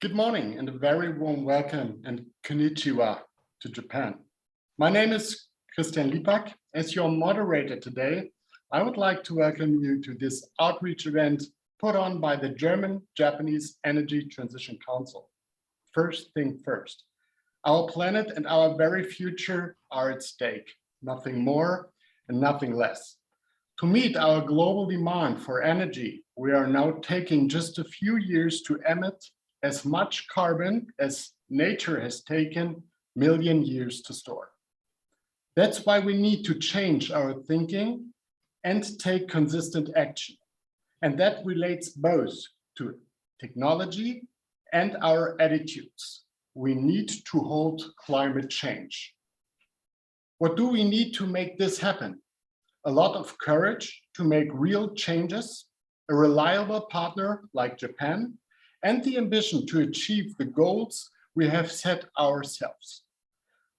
Good morning and a very warm welcome and konnichiwa to Japan. My name is Christian Lipak. As your moderator today, I would like to welcome you to this outreach event put on by the German-Japanese Energy Transition Council. First thing first, our planet and our very future are at stake, nothing more and nothing less. To meet our global demand for energy, we are now taking just a few years to emit as much carbon as nature has taken million years to store. That's why we need to change our thinking and take consistent action. And that relates both to technology and our attitudes. We need to halt climate change. What do we need to make this happen? A lot of courage to make real changes, a reliable partner like Japan, and the ambition to achieve the goals we have set ourselves.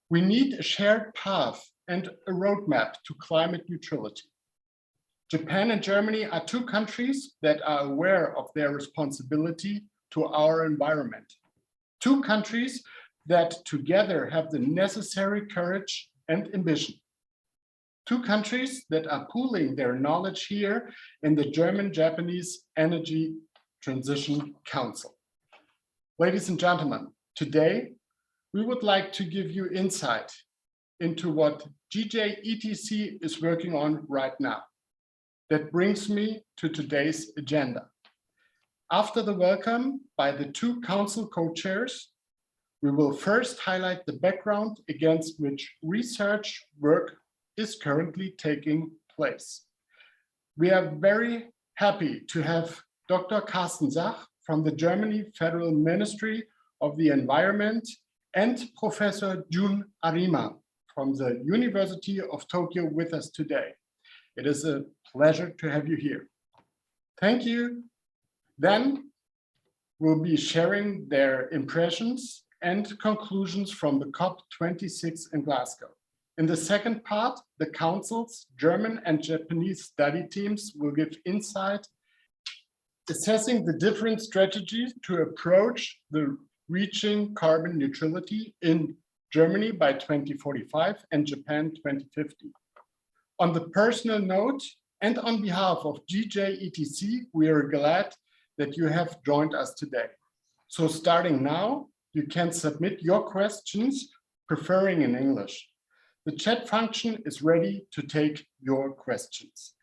We need a shared path and a roadmap to climate neutrality. Japan and Germany are two countries that are aware of their responsibility to our environment. Two countries that together have the necessary courage and ambition. Two countries that are pooling their knowledge here in the German-Japanese Energy Transition Council. Ladies and gentlemen, today we would like to give you insight into what GJETC is working on right now. That brings me to today's agenda. After the welcome by the two council co-chairs, we will first highlight the background against which research work is currently taking place. We are very happy to have Dr. Karsten Sach from the Germany Federal Ministry of the Environment and Professor Jun Arima from the University of Tokyo with us today. It is a pleasure to have you here. Thank you. Then we'll be sharing their impressions and conclusions from the COP26 in Glasgow. In the second part, the Council's German and Japanese study teams will give insight assessing the different strategies to approach the reaching carbon neutrality in Germany by 2045 and Japan 2050. On the personal note, and on behalf of GJETC, we are glad that you have joined us today. So starting now, you can submit your questions, preferring in English. The chat function is ready to take your questions.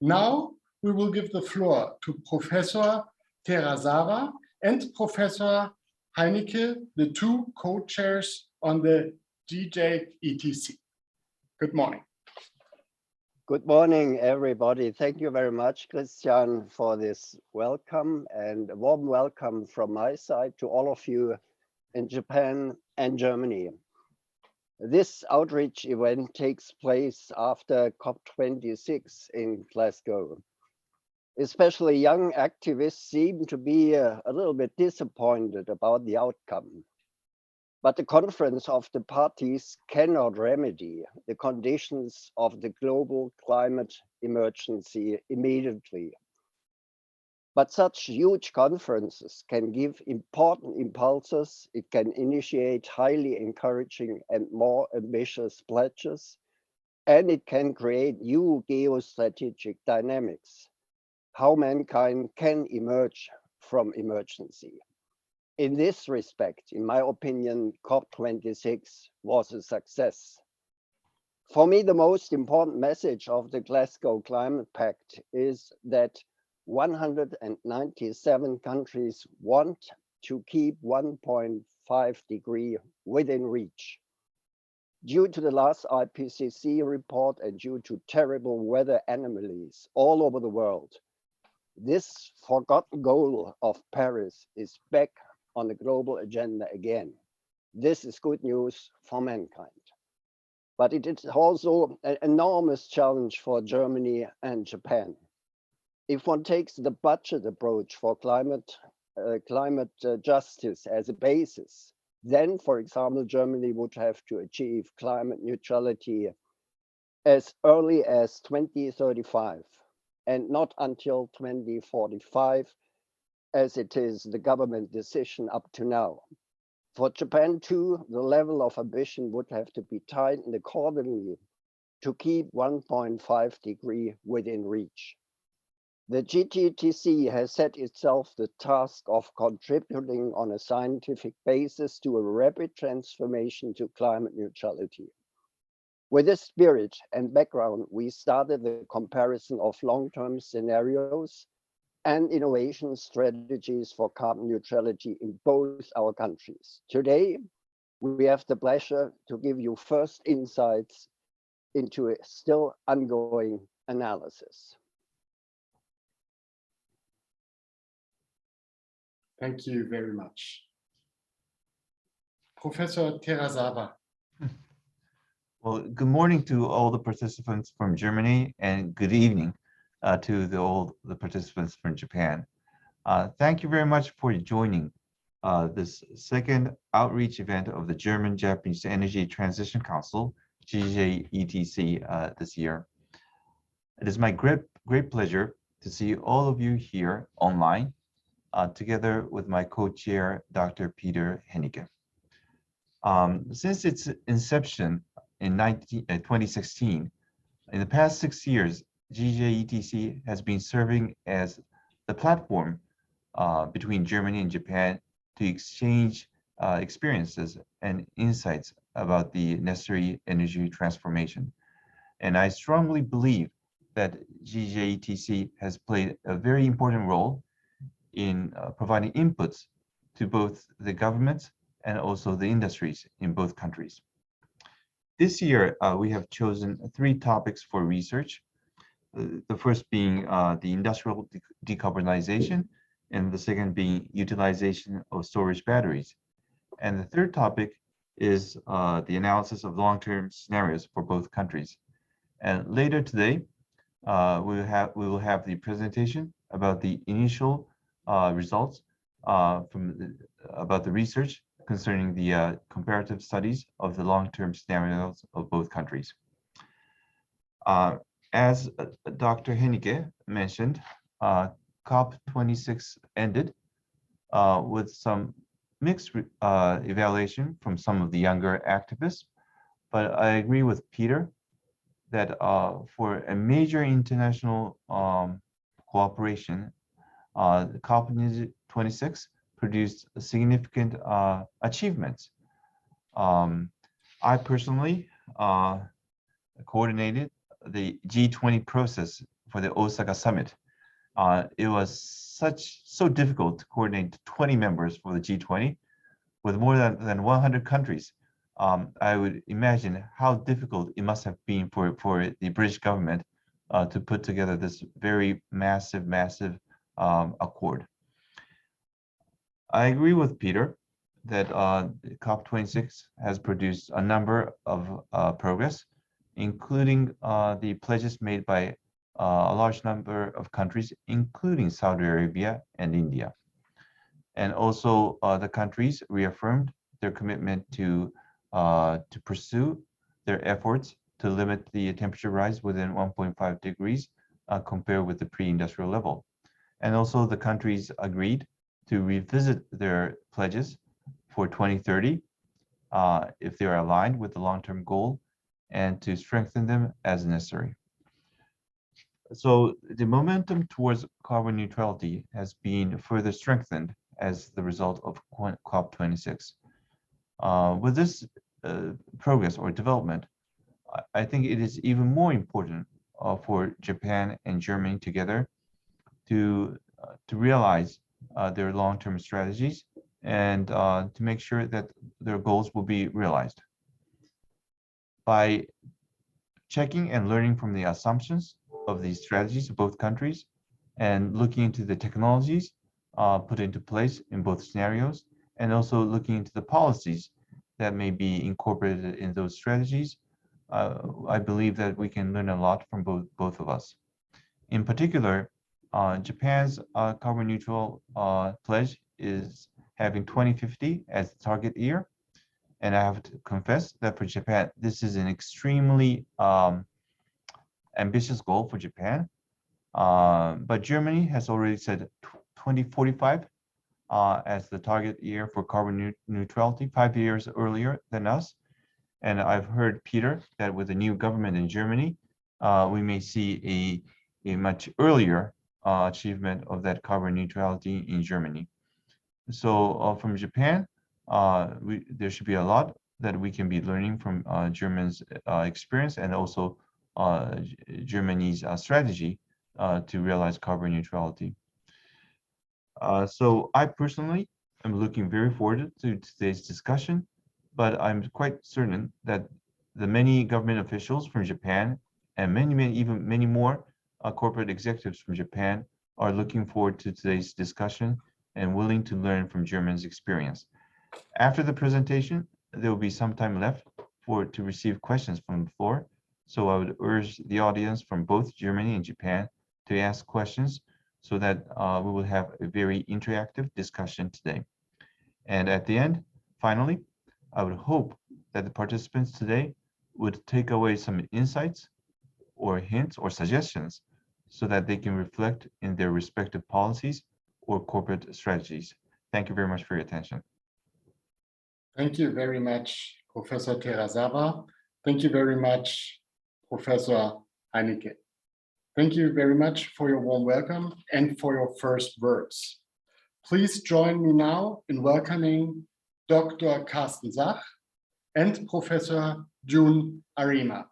Now, we will give the floor to Professor Terasawa and Professor Heinecke, the two co-chairs on the GJETC. Good morning. Good morning, everybody. Thank you very much, Christian, for this welcome, and a warm welcome from my side to all of you in Japan and Germany. This outreach event takes place after COP26 in Glasgow. Especially young activists seem to be a little bit disappointed about the outcome. But the conference of the parties cannot remedy the conditions of the global climate emergency immediately. But such huge conferences can give important impulses. It can initiate highly encouraging and more ambitious pledges, and it can create new geostrategic dynamics, how mankind can emerge from emergency. In this respect, in my opinion, COP26 was a success. For me, the most important message of the Glasgow Climate Pact is that 197 countries want to keep 1.5 degrees within reach. Due to the last IPCC report and due to terrible weather anomalies all over the world, this forgotten goal of Paris is back on the global agenda again. This is good news for mankind. But it is also an enormous challenge for Germany and Japan. If one takes the budget approach for climate justice as a basis, then, for example, Germany would have to achieve climate neutrality as early as 2035 and not until 2045 as it is the government decision up to now. For Japan too, the level of ambition would have to be tightened accordingly to keep 1.5 degree within reach. The GJETC has set itself the task of contributing on a scientific basis to a rapid transformation to climate neutrality. With this spirit and background, we started the comparison of long-term scenarios and innovation strategies for carbon neutrality in both our countries. Today, we have the pleasure to give you first insights into a still ongoing analysis. Thank you very much. Professor Terasawa. Well, good morning to all the participants from Germany, and good evening to all the participants from Japan. Thank you very much for joining this second outreach event of the German-Japanese Energy Transition Council, GJETC, this year. It is my great pleasure to see all of you here online, together with my co-chair, Dr. Peter Hennicke. Since its inception in 2016, in the past 6 years, GJETC has been serving as the platform between Germany and Japan to exchange experiences and insights about the necessary energy transformation. And I strongly believe that GJETC has played a very important role in providing inputs to both the governments and also the industries in both countries. This year, we have chosen 3 topics for research. The first being the industrial decarbonization, and the second being utilization of storage batteries. And the third topic is the analysis of long-term scenarios for both countries. And later today, we will have the presentation about the initial results about the research concerning the comparative studies of the long-term scenarios of both countries. As Dr. Hennicke mentioned, COP26 ended with some mixed evaluation from some of the younger activists, but I agree with Peter that for a major international cooperation, COP26 produced significant achievements. I personally coordinated the G20 process for the Osaka summit. It was so difficult to coordinate 20 members for the G20 with more than 100 countries. I would imagine how difficult it must have been for the British government to put together this very massive accord. I agree with Peter that COP26 has produced a number of progress, including the pledges made by a large number of countries, including Saudi Arabia and India. And also the countries reaffirmed their commitment to pursue their efforts to limit the temperature rise within 1.5 degrees compared with the pre-industrial level. And also the countries agreed to revisit their pledges for 2030 if they are aligned with the long-term goal, and to strengthen them as necessary. So the momentum towards carbon neutrality has been further strengthened as the result of COP26. With this progress or development, I think it is even more important for Japan and Germany together to realize their long-term strategies and to make sure that their goals will be realized. By checking and learning from the assumptions of these strategies of both countries and looking into the technologies put into place in both scenarios, and also looking into the policies that may be incorporated in those strategies, I believe that we can learn a lot from both of us. In particular, Japan's carbon neutral pledge is having 2050 as the target year. And I have to confess that for Japan, this is an extremely ambitious goal for Japan. But Germany has already said 2045 as the target year for carbon neutrality, 5 years earlier than us. And I've heard, Peter, that with the new government in Germany, we may see a much earlier achievement of that carbon neutrality in Germany. So from Japan, there should be a lot that we can be learning from Germany's experience and also Germany's strategy to realize carbon neutrality. So I personally am looking very forward to today's discussion, but I'm quite certain that the many government officials from Japan and even many more corporate executives from Japan are looking forward to today's discussion and willing to learn from Germany's experience. After the presentation, there will be some time left to receive questions from the floor. So I would urge the audience from both Germany and Japan to ask questions so that we will have a very interactive discussion today. And at the end, finally, I would hope that the participants today would take away some insights or hints or suggestions so that they can reflect in their respective policies or corporate strategies. Thank you very much for your attention. Thank you very much, Professor Terasawa. Thank you very much, Professor Heinecke. Thank you very much for your warm welcome and for your first words. Please join me now in welcoming Dr. Karsten Sach and Professor Jun Arima.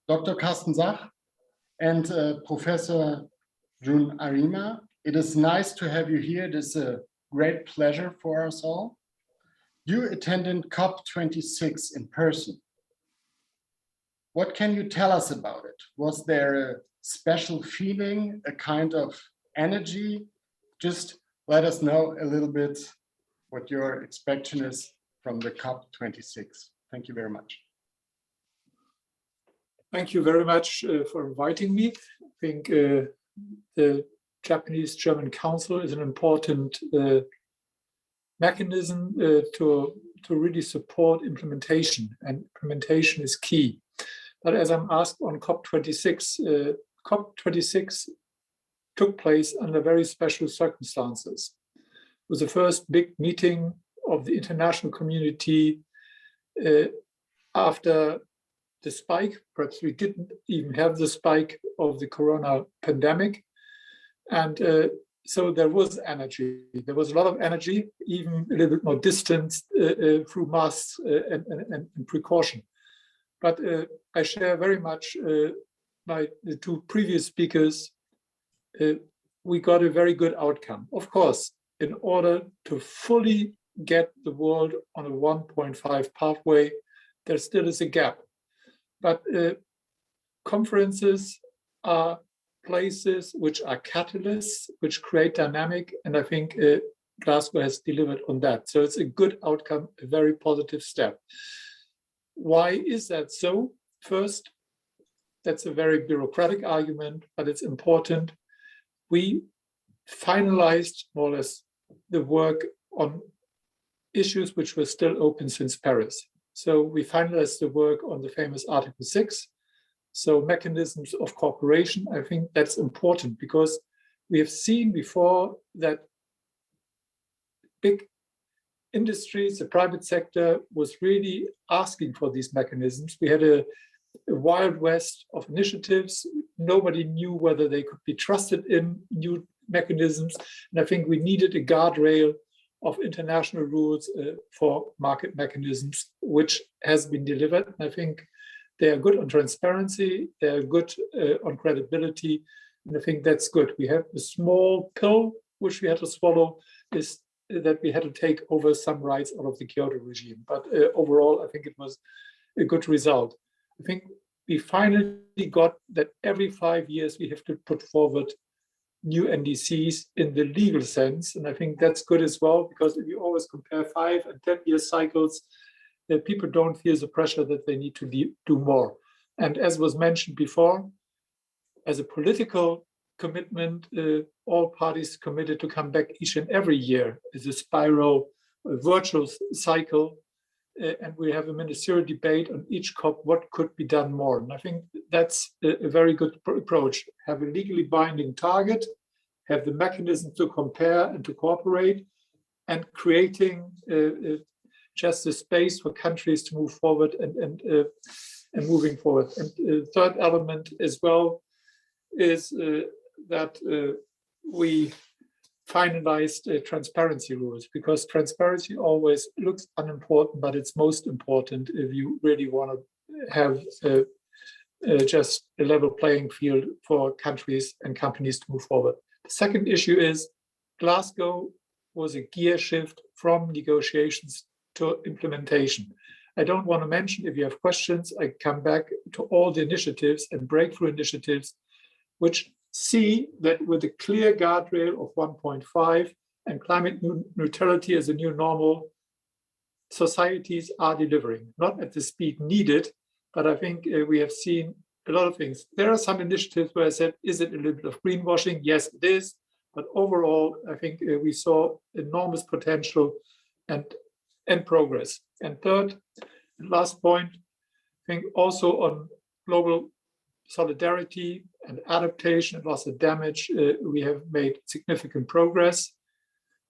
Dr. Karsten Sach and Professor Jun Arima, it is nice to have you here. It is a great pleasure for us all. You attended COP26 in person. What can you tell us about it? Was there a special feeling, a kind of energy? Just let us know a little bit what your expectation is from the COP26. Thank you very much. Thank you very much for inviting me. I think the Japanese-German Council is an important mechanism to really support implementation, and implementation is key. But as I'm asked on COP26, COP26 took place under very special circumstances. It was the first big meeting of the international community after the spike. Perhaps we didn't even have the spike of the corona pandemic. And so there was energy. There was a lot of energy, even a little bit more distance through masks and precaution. But I share very much by the two previous speakers. We got a very good outcome. Of course, in order to fully get the world on a 1.5 pathway, there still is a gap. But conferences are places which are catalysts, which create dynamic, and I think Glasgow has delivered on that. So it's a good outcome, a very positive step. Why is that so? First, that's a very bureaucratic argument, but it's important. We finalized more or less the work on issues which were still open since Paris. So we finalized the work on the famous Article 6. So mechanisms of cooperation, I think that's important because we have seen before that big industries, the private sector was really asking for these mechanisms. We had a wild west of initiatives. Nobody knew whether they could be trusted in new mechanisms. And I think we needed a guardrail of international rules for market mechanisms, which has been delivered. And I think they are good on transparency, they are good on credibility, and I think that's good. We have a small pill which we had to swallow, is that we had to take over some rights out of the Kyoto regime. But overall, I think it was a good result. I think we finally got that every 5 years we have to put forward new NDCs in the legal sense. And I think that's good as well, because if you always compare 5 and 10 year cycles, people don't feel the pressure that they need to do more. And as was mentioned before, as a political commitment, all parties committed to come back each and every year as a spiral, a virtual cycle. And we have a ministerial debate on each COP, what could be done more. And I think that's a very good approach. Have a legally binding target have the mechanism to compare and to cooperate, and creating just a space for countries to move forward and moving forward. And the third element as well is that we finalized transparency rules, because transparency always looks unimportant, but it's most important if you really want to have just a level playing field for countries and companies to move forward. The second issue is Glasgow was a gear shift from negotiations to implementation. I don't want to mention, if you have questions, I come back to all the initiatives and breakthrough initiatives, which see that with a clear guardrail of 1.5 and climate neutrality as a new normal, societies are delivering, not at the speed needed, but I think we have seen a lot of things. There are some initiatives where I said, is it a little bit of greenwashing? Yes, it is. But overall, I think we saw enormous potential and progress. And third, last point, I think also on global solidarity and adaptation and loss of damage, we have made significant progress.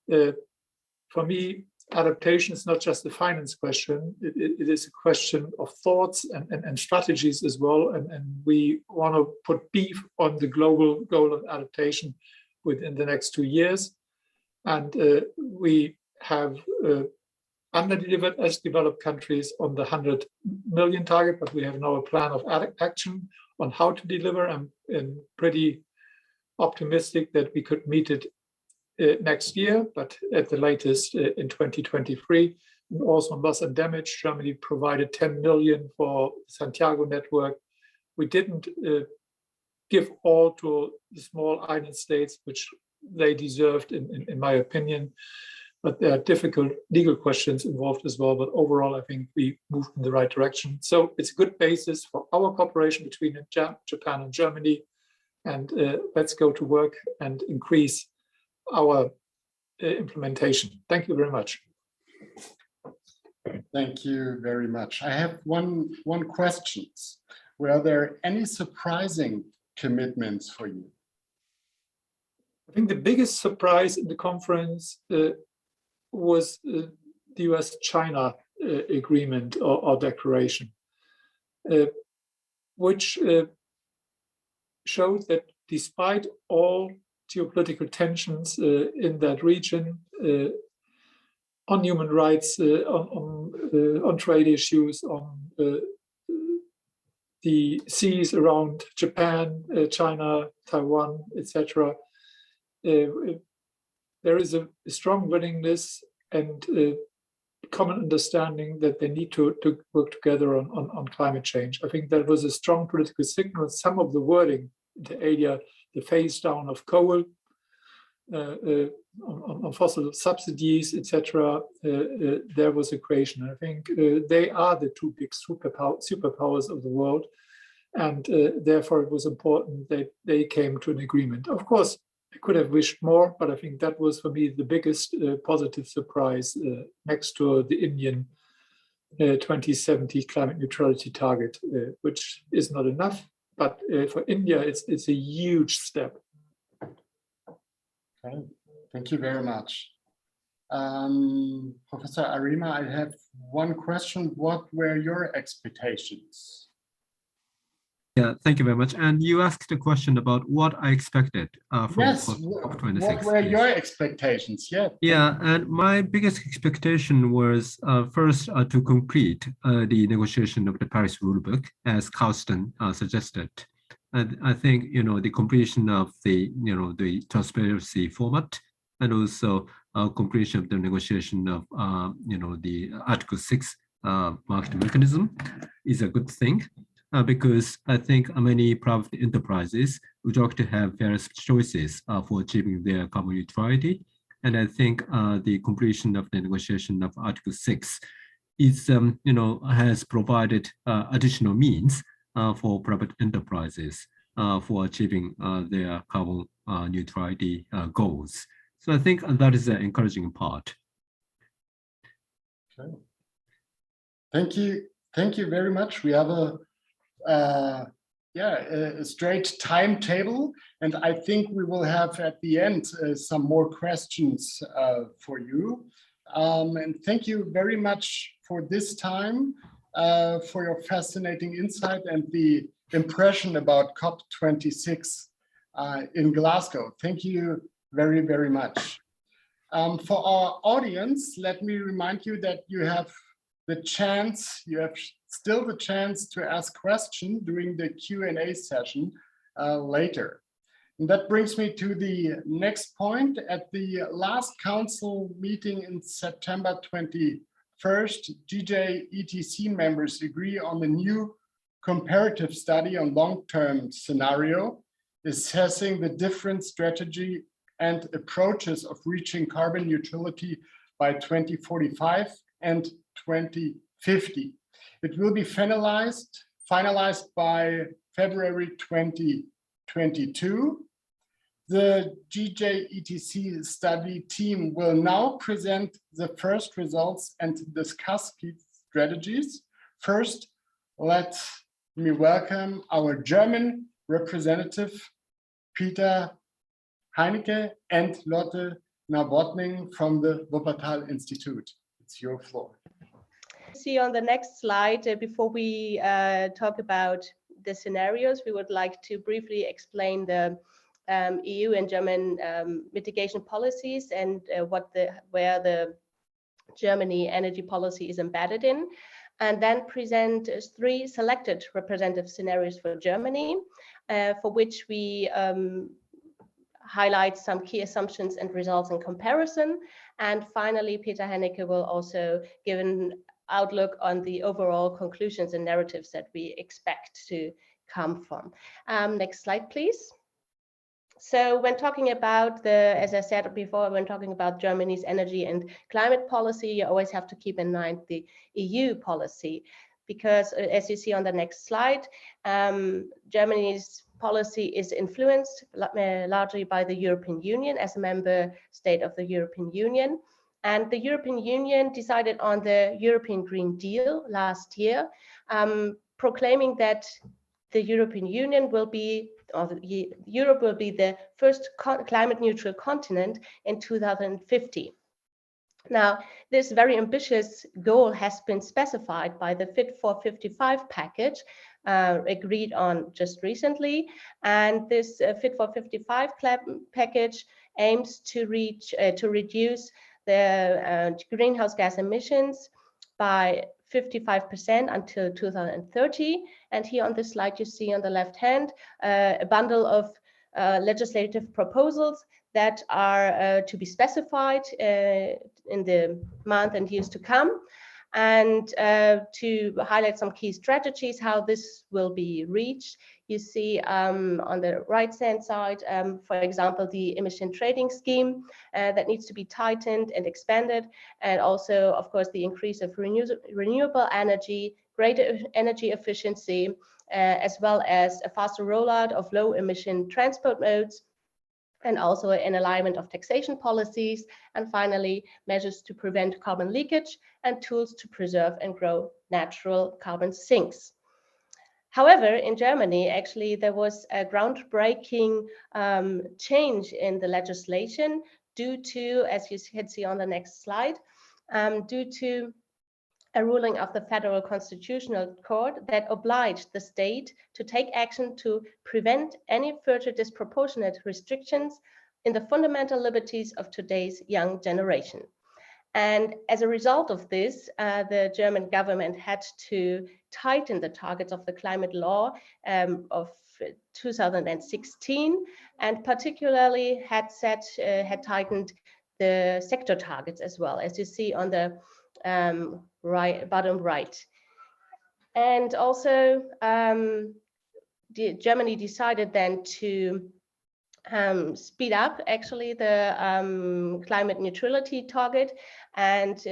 For me, adaptation is not just a finance question, it is a question of thoughts and strategies as well. And we want to put beef on the global goal of adaptation within the next 2 years. And we have under-delivered as developed countries on the 100 million target, but we have now a plan of action on how to deliver. I'm pretty optimistic that we could meet it next year, but at the latest in 2023. And also on loss and damage, Germany provided 10 million for the Santiago network. We didn't give all to the small island states, which they deserved, in my opinion. But there are difficult legal questions involved as well. But overall, I think we moved in the right direction. So it's a good basis for our cooperation between Japan and Germany. And let's go to work and increase our implementation. Thank you very much. Thank you very much. I have one question. Were there any surprising commitments for you? I think the biggest surprise in the conference was the US-China agreement or declaration, which showed that despite all geopolitical tensions in that region, on human rights, on trade issues, on the seas around Japan, China, Taiwan, etc., there is a strong willingness and common understanding that they need to work together on climate change. I think that was a strong political signal. Some of the wording in the area, the phase down of coal, on fossil subsidies, etc., there was a creation. I think they are the two big superpowers of the world, and therefore it was important that they came to an agreement. Of course, I could have wished more, but I think that was for me the biggest positive surprise next to the Indian 2070 climate neutrality target, which is not enough, but for India, it's a huge step. Okay. Thank you very much. Professor Arima, I have one question. What were your expectations? Yeah, thank you very much. And you asked a question about what I expected from COP26. What were your expectations? Yeah, and my biggest expectation was first to complete the negotiation of the Paris rulebook, as Karsten suggested. And I think the completion of the the transparency format, and also completion of the negotiation of the Article 6 market mechanism is a good thing. Because I think many private enterprises would like to have various choices for achieving their carbon neutrality. And I think the completion of the negotiation of Article 6 is, has provided additional means for private enterprises for achieving their carbon neutrality goals. So I think that is an encouraging part. Okay. Thank you very much. We have a straight timetable, and I think we will have at the end some more questions for you. And thank you very much for this time, for your fascinating insight and the impression about COP26 in Glasgow. Thank you very, very much. For our audience, let me remind you that you have still the chance to ask questions during the Q&A session later. And that brings me to the next point. At the last council meeting in September 21st, GJETC members agree on the new comparative study on long-term scenario, assessing the different strategy and approaches of reaching carbon neutrality by 2045 and 2050. It will be finalized by February 2022. The GJETC study team will now present the first results and discuss key strategies. First, let me welcome our German representative, Peter Heinecke and Lotte Nabotning from the Wuppertal Institute. It's your floor. See on the next slide, before we talk about the scenarios, we would like to briefly explain the EU and German mitigation policies and where the Germany energy policy is embedded in, and then present 3 selected representative scenarios for Germany, for which we highlight some key assumptions and results in comparison. And finally, Peter Heinecke will also give an outlook on the overall conclusions and narratives that we expect to come from. Next slide, please. So when talking about as I said before, when talking about Germany's energy and climate policy, you always have to keep in mind the EU policy, because as you see on the next slide, Germany's policy is influenced largely by the European Union as a member state of the European Union. And the European Union decided on the European Green Deal last year, proclaiming that the European Union will be, or Europe will be the first climate neutral continent in 2050. Now, this very ambitious goal has been specified by the Fit for 55 package agreed on just recently. And this Fit for 55 package aims to reduce the greenhouse gas emissions by 55% until 2030. And here on this slide, you see on the left hand a bundle of legislative proposals that are to be specified in the month and years to come. And to highlight some key strategies, how this will be reached, you see on the right-hand side, for example, the emission trading scheme that needs to be tightened and expanded, and also, of course, the increase of renewable energy, greater energy efficiency, as well as a faster rollout of low-emission transport modes, and also an alignment of taxation policies, and finally, measures to prevent carbon leakage and tools to preserve and grow natural carbon sinks. However, in Germany, actually, there was a groundbreaking change in the legislation due to, as you can see on the next slide, due to a ruling of the Federal Constitutional Court that obliged the state to take action to prevent any further disproportionate restrictions in the fundamental liberties of today's young generation. And as a result of this, the German government had to tighten the targets of the climate law of 2016, and particularly had tightened the sector targets as well, as you see on the bottom right. And also Germany decided then to speed up actually the climate neutrality target and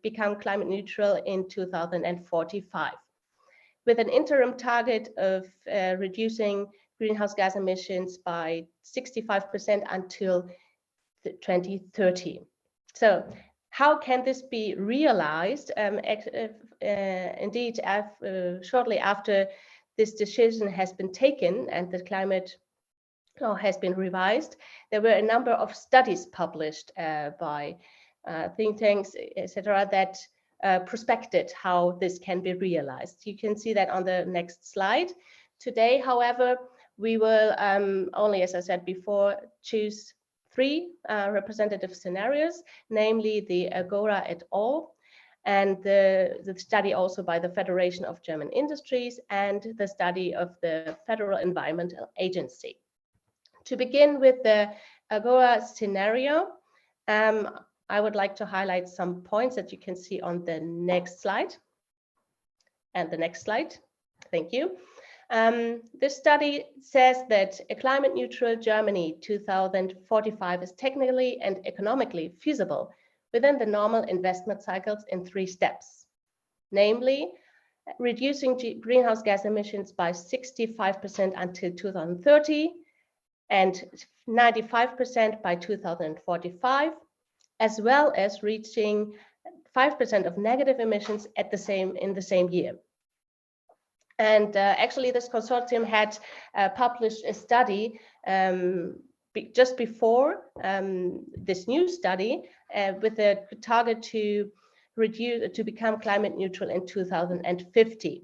become climate neutral in 2045, with an interim target of reducing greenhouse gas emissions by 65% until 2030. So how can this be realized? Indeed, shortly after this decision has been taken and the climate law has been revised, there were a number of studies published by think tanks, etc., that prospected how this can be realized. You can see that on the next slide. Today, however, we will only, as I said before, choose 3 representative scenarios, namely the Agora et al., and the study also by the Federation of German Industries and the study of the Federal Environmental Agency. To begin with the Agora scenario, I would like to highlight some points that you can see on the next slide and the next slide. Thank you. This study says that a climate neutral Germany 2045 is technically and economically feasible within the normal investment cycles in 3 steps, namely reducing greenhouse gas emissions by 65% until 2030 and 95% by 2045, as well as reaching 5% of negative emissions at in the same year. And actually, this consortium had published a study just before this new study with a target to become climate neutral in 2050.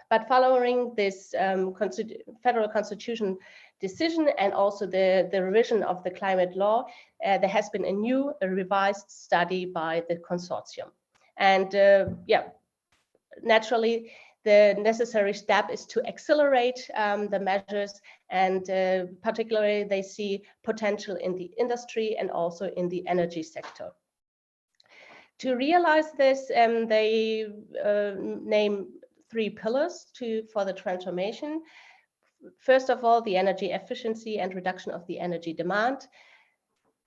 But following this federal constitution decision and also the revision of the climate law, there has been a revised study by the consortium. And naturally, the necessary step is to accelerate the measures, and particularly they see potential in the industry and also in the energy sector. To realize this, they name 3 pillars for the transformation. First of all, the energy efficiency and reduction of the energy demand.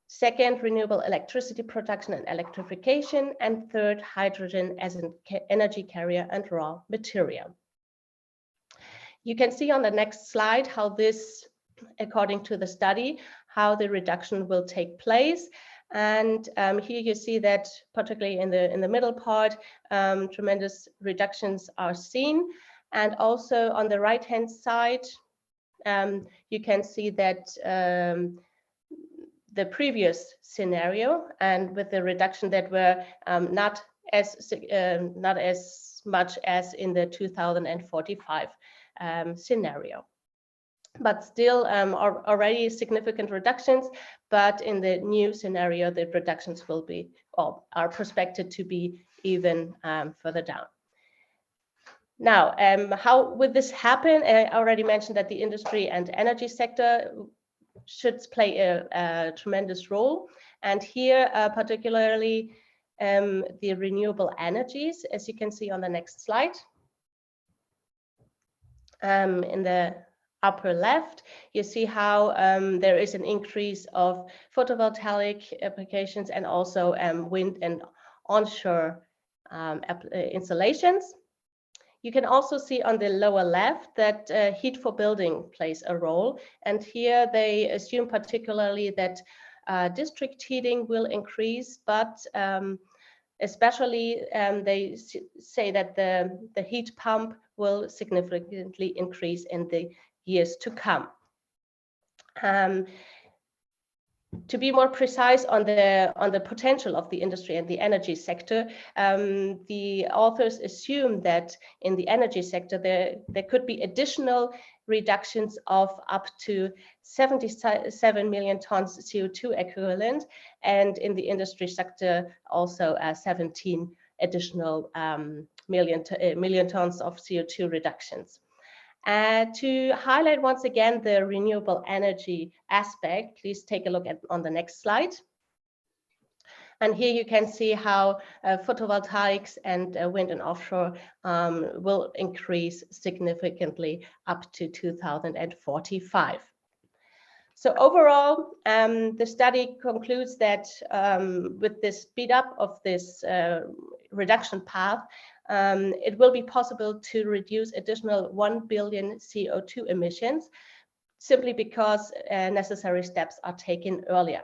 Second, renewable electricity production and electrification. And third, hydrogen as an energy carrier and raw material. You can see on the next slide how this, according to the study, how the reduction will take place. And here you see that, particularly in the middle part, tremendous reductions are seen. And also on the right-hand side, you can see that the previous scenario, and with the reduction that were not as much as in the 2045 scenario, but still already significant reductions. But in the new scenario, the reductions will be, or are prospected to be, even further down. Now, how would this happen? I already mentioned that the industry and energy sector should play a tremendous role. And here, particularly the renewable energies, as you can see on the next slide. In the upper left, you see how there is an increase of photovoltaic applications and also wind and onshore installations. You can also see on the lower left that heat for building plays a role. And here they assume particularly that district heating will increase, but especially they say that the heat pump will significantly increase in the years to come. To be more precise on the potential of the industry and the energy sector, the authors assume that in the energy sector there could be additional reductions of up to 77 million tons CO2 equivalent, and in the industry sector also 17 additional million tons of CO2 reductions. To highlight once again the renewable energy aspect, please take a look on the next slide. And here you can see how photovoltaics and wind and offshore will increase significantly up to 2045. So overall, the study concludes that with this speed up of this reduction path, it will be possible to reduce additional 1 billion CO2 emissions simply because necessary steps are taken earlier.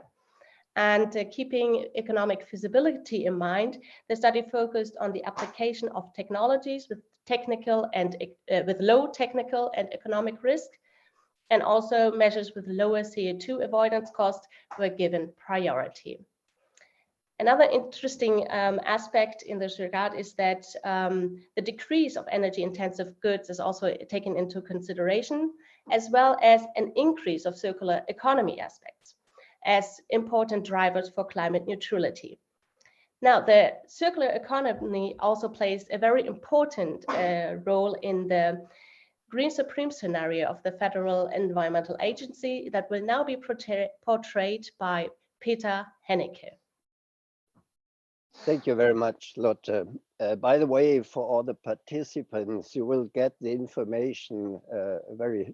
And keeping economic feasibility in mind, the study focused on the application of technologies with low technical and economic risk, and also measures with lower CO2 avoidance costs were given priority. Another interesting aspect in this regard is that the decrease of energy-intensive goods is also taken into consideration, as well as an increase of circular economy aspects as important drivers for climate neutrality. Now, the circular economy also plays a very important role in the Green Supreme scenario of the Federal Environmental Agency that will now be portrayed by Peter Hennecke. Thank you very much, Lotte. By the way, for all the participants, you will get the information, very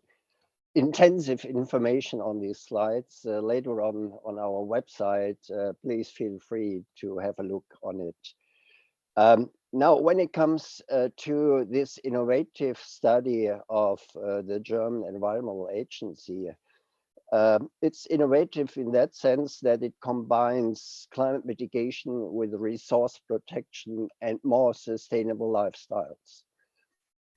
intensive information on these slides later on our website. Please feel free to have a look on it. Now, when it comes to this innovative study of the German Environmental Agency, it's innovative in that sense that it combines climate mitigation with resource protection and more sustainable lifestyles.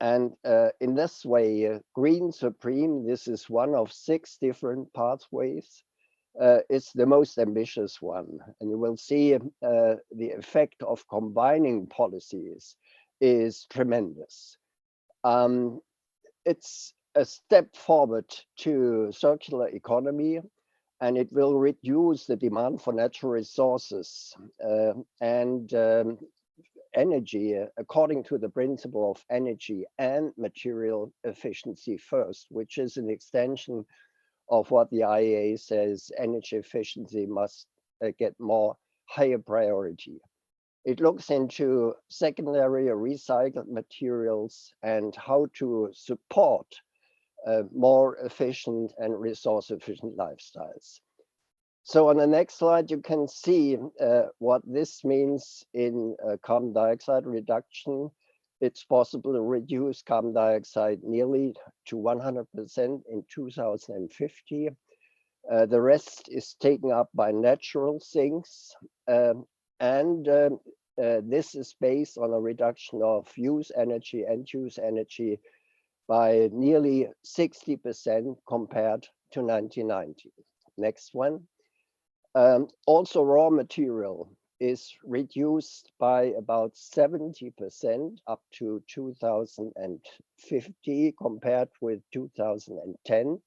And in this way, Green Supreme, this is one of 6 different pathways. It's the most ambitious one. And you will see the effect of combining policies is tremendous. It's a step forward to circular economy, and it will reduce the demand for natural resources and energy according to the principle of energy and material efficiency first, which is an extension of what the IEA says energy efficiency must get more higher priority. It looks into secondary recycled materials and how to support more efficient and resource efficient lifestyles. So on the next slide, you can see what this means in carbon dioxide reduction. It's possible to reduce carbon dioxide nearly to 100% in 2050. The rest is taken up by natural sinks. This is based on a reduction of use energy and use energy by nearly 60% compared to 1990. Next one. Also, raw material is reduced by about 70% up to 2050 compared with 2010.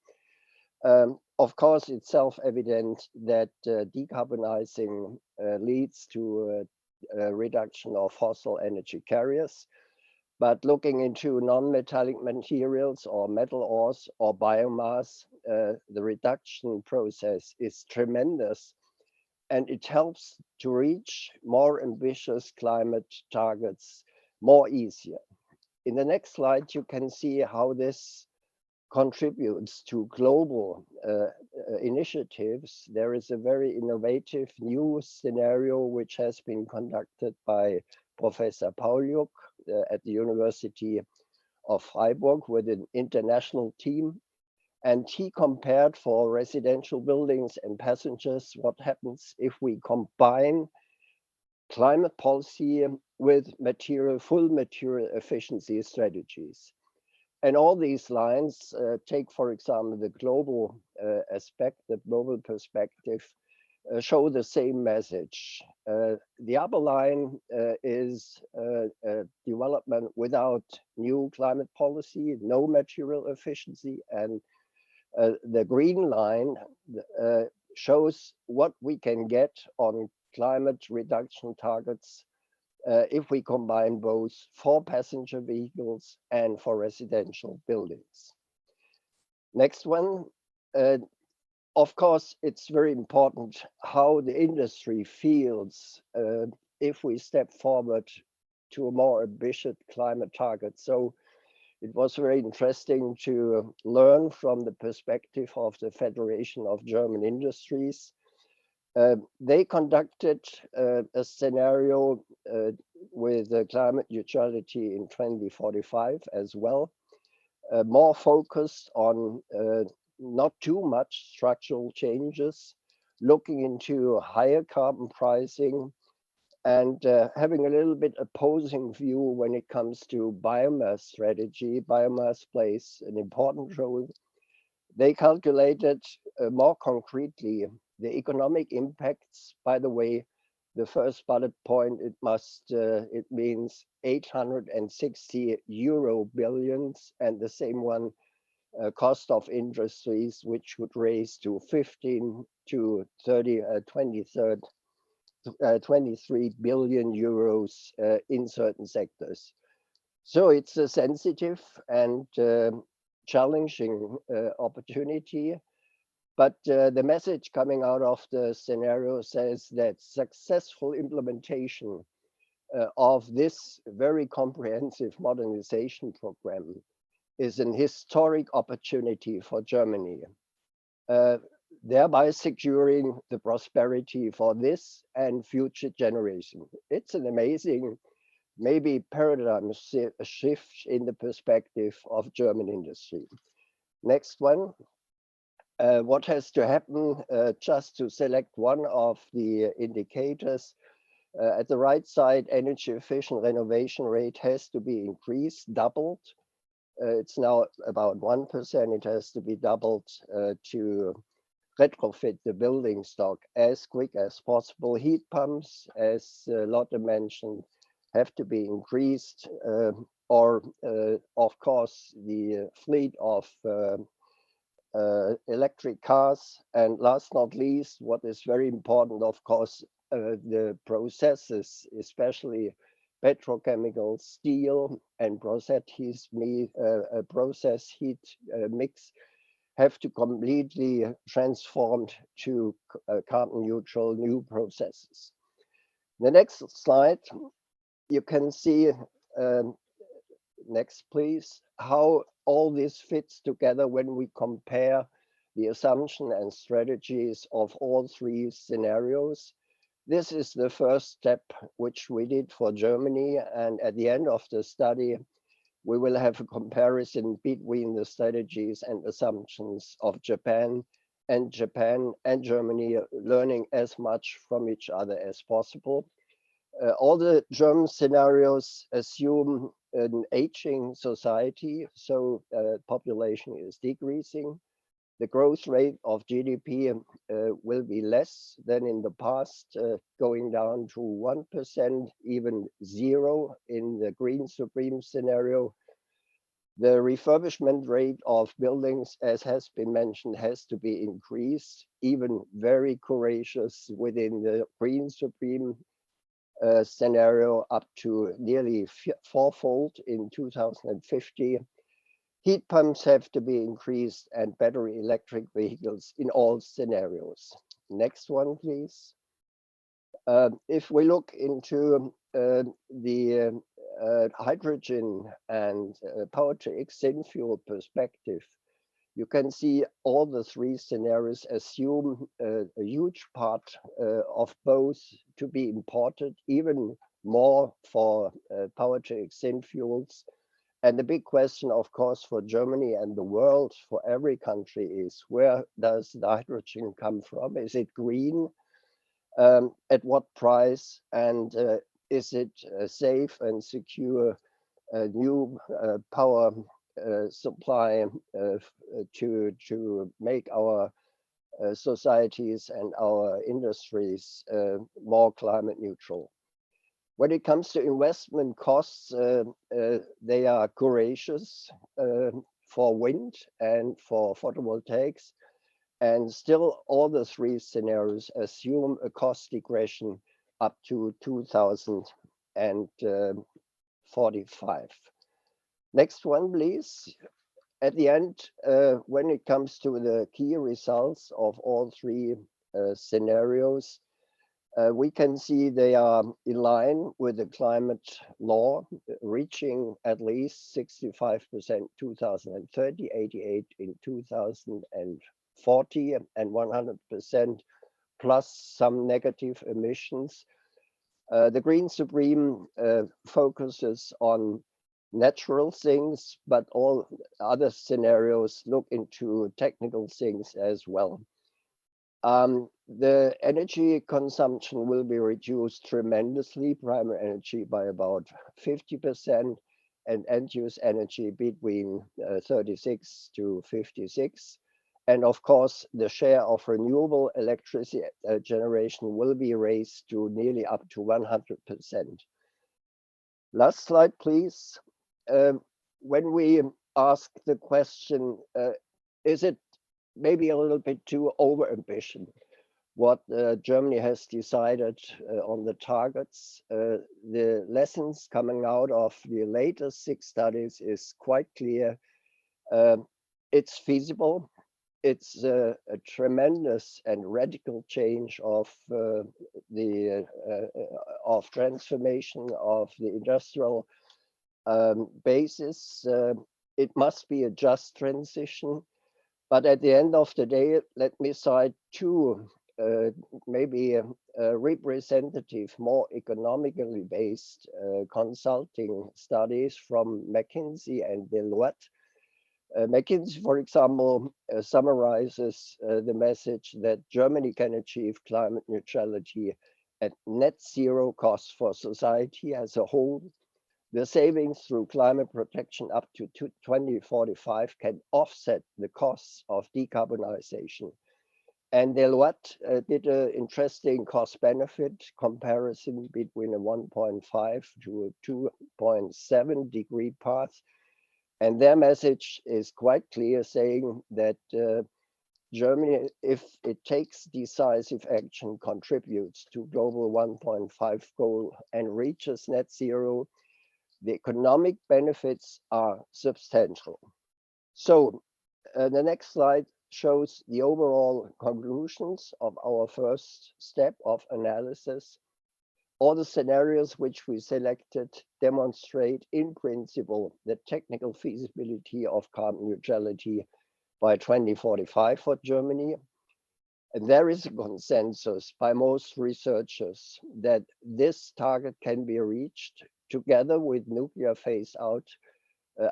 Of course, it's self-evident that decarbonizing leads to a reduction of fossil energy carriers. But looking into non-metallic materials or metal ores or biomass, the reduction process is tremendous, and it helps to reach more ambitious climate targets more easier. In the next slide, you can see how this contributes to global initiatives. There is a very innovative new scenario which has been conducted by Professor Pauliuk at the University of Freiburg with an international team. And he compared for residential buildings and passengers what happens if we combine climate policy with full material efficiency strategies. And all these lines take, for example, the global aspect, the global perspective, show the same message. The upper line is development without new climate policy, no material efficiency, and the green line shows what we can get on climate reduction targets if we combine both for passenger vehicles and for residential buildings. Next one. Of course, it's very important how the industry feels if we step forward to a more ambitious climate target. So it was very interesting to learn from the perspective of the Federation of German Industries. They conducted a scenario with climate neutrality in 2045 as well, more focused on not too much structural changes, looking into higher carbon pricing and having a little bit opposing view when it comes to biomass strategy. Biomass plays an important role. They calculated more concretely the economic impacts. By the way, the first bullet point, it means 860 euro billions, and the same one cost of industries, which would raise to 15 to 23 billion euros in certain sectors. So it's a sensitive and challenging opportunity. But the message coming out of the scenario says that successful implementation of this very comprehensive modernization program is an historic opportunity for Germany, thereby securing the prosperity for this and future generations. It's an amazing, maybe paradigm shift in the perspective of German industry. Next one. What has to happen, just to select one of the indicators, at the right side, energy efficient renovation rate has to be increased, doubled. It's now about 1%. It has to be doubled to retrofit the building stock as quick as possible. Heat pumps, as Lotte mentioned, have to be increased, or of course, the fleet of electric cars. And last not least, what is very important, of course, the processes, especially petrochemical, steel, and process heat mix, have to completely transformed to carbon neutral new processes. The next slide, you can see, next please, how all this fits together when we compare the assumption and strategies of all three scenarios. This is the first step which we did for Germany, and at the end of the study, we will have a comparison between the strategies and assumptions of Japan and Germany, learning as much from each other as possible. All the German scenarios assume an aging society, so population is decreasing. The growth rate of GDP will be less than in the past, going down to 1%, even 0 in the Green Supreme scenario. The refurbishment rate of buildings, as has been mentioned, has to be increased, even very courageous within the Green Supreme scenario, up to nearly fourfold in 2050. Heat pumps have to be increased and battery electric vehicles in all scenarios. Next one, please. If we look into the hydrogen and power-to-X syn-fuel perspective, you can see all the three scenarios assume a huge part of both to be imported, even more for power-to-X syn-fuels. And the big question, of course, for Germany and the world, for every country, is where does the hydrogen come from? Is it green? At what price? And is it safe and secure new power supply to make our societies and our industries more climate neutral? When it comes to investment costs, they are courageous for wind and for photovoltaics. And still, all the three scenarios assume a cost regression up to 2045. Next one, please. At the end, when it comes to the key results of all three scenarios, we can see they are in line with the climate law, reaching at least 65% 2030, 88 in 2040, and 100% plus some negative emissions. The Green Supreme focuses on natural things, but all other scenarios look into technical things as well. The energy consumption will be reduced tremendously, primary energy by about 50%, and end-use energy between 36 to 56. And of course, the share of renewable electricity generation will be raised to nearly up to 100%. Last slide, please. When we ask the question, is it maybe a little bit too over-ambition what Germany has decided on the targets? The lessons coming out of the latest 6 studies is quite clear. It's feasible. It's a tremendous and radical change of transformation of the industrial basis. It must be a just transition. But at the end of the day, let me cite 2 maybe representative, more economically based consulting studies from McKinsey and Deloitte. McKinsey, for example, summarizes the message that Germany can achieve climate neutrality at net zero cost for society as a whole. The savings through climate protection up to 2045 can offset the costs of decarbonization. And Deloitte did an interesting cost-benefit comparison between a 1.5 to a 2.7 degree path. And their message is quite clear, saying that Germany, if it takes decisive action, contributes to global 1.5 goal and reaches net zero. The economic benefits are substantial. So the next slide shows the overall conclusions of our first step of analysis. All the scenarios which we selected demonstrate in principle the technical feasibility of carbon neutrality by 2045 for Germany. And there is a consensus by most researchers that this target can be reached together with nuclear phase out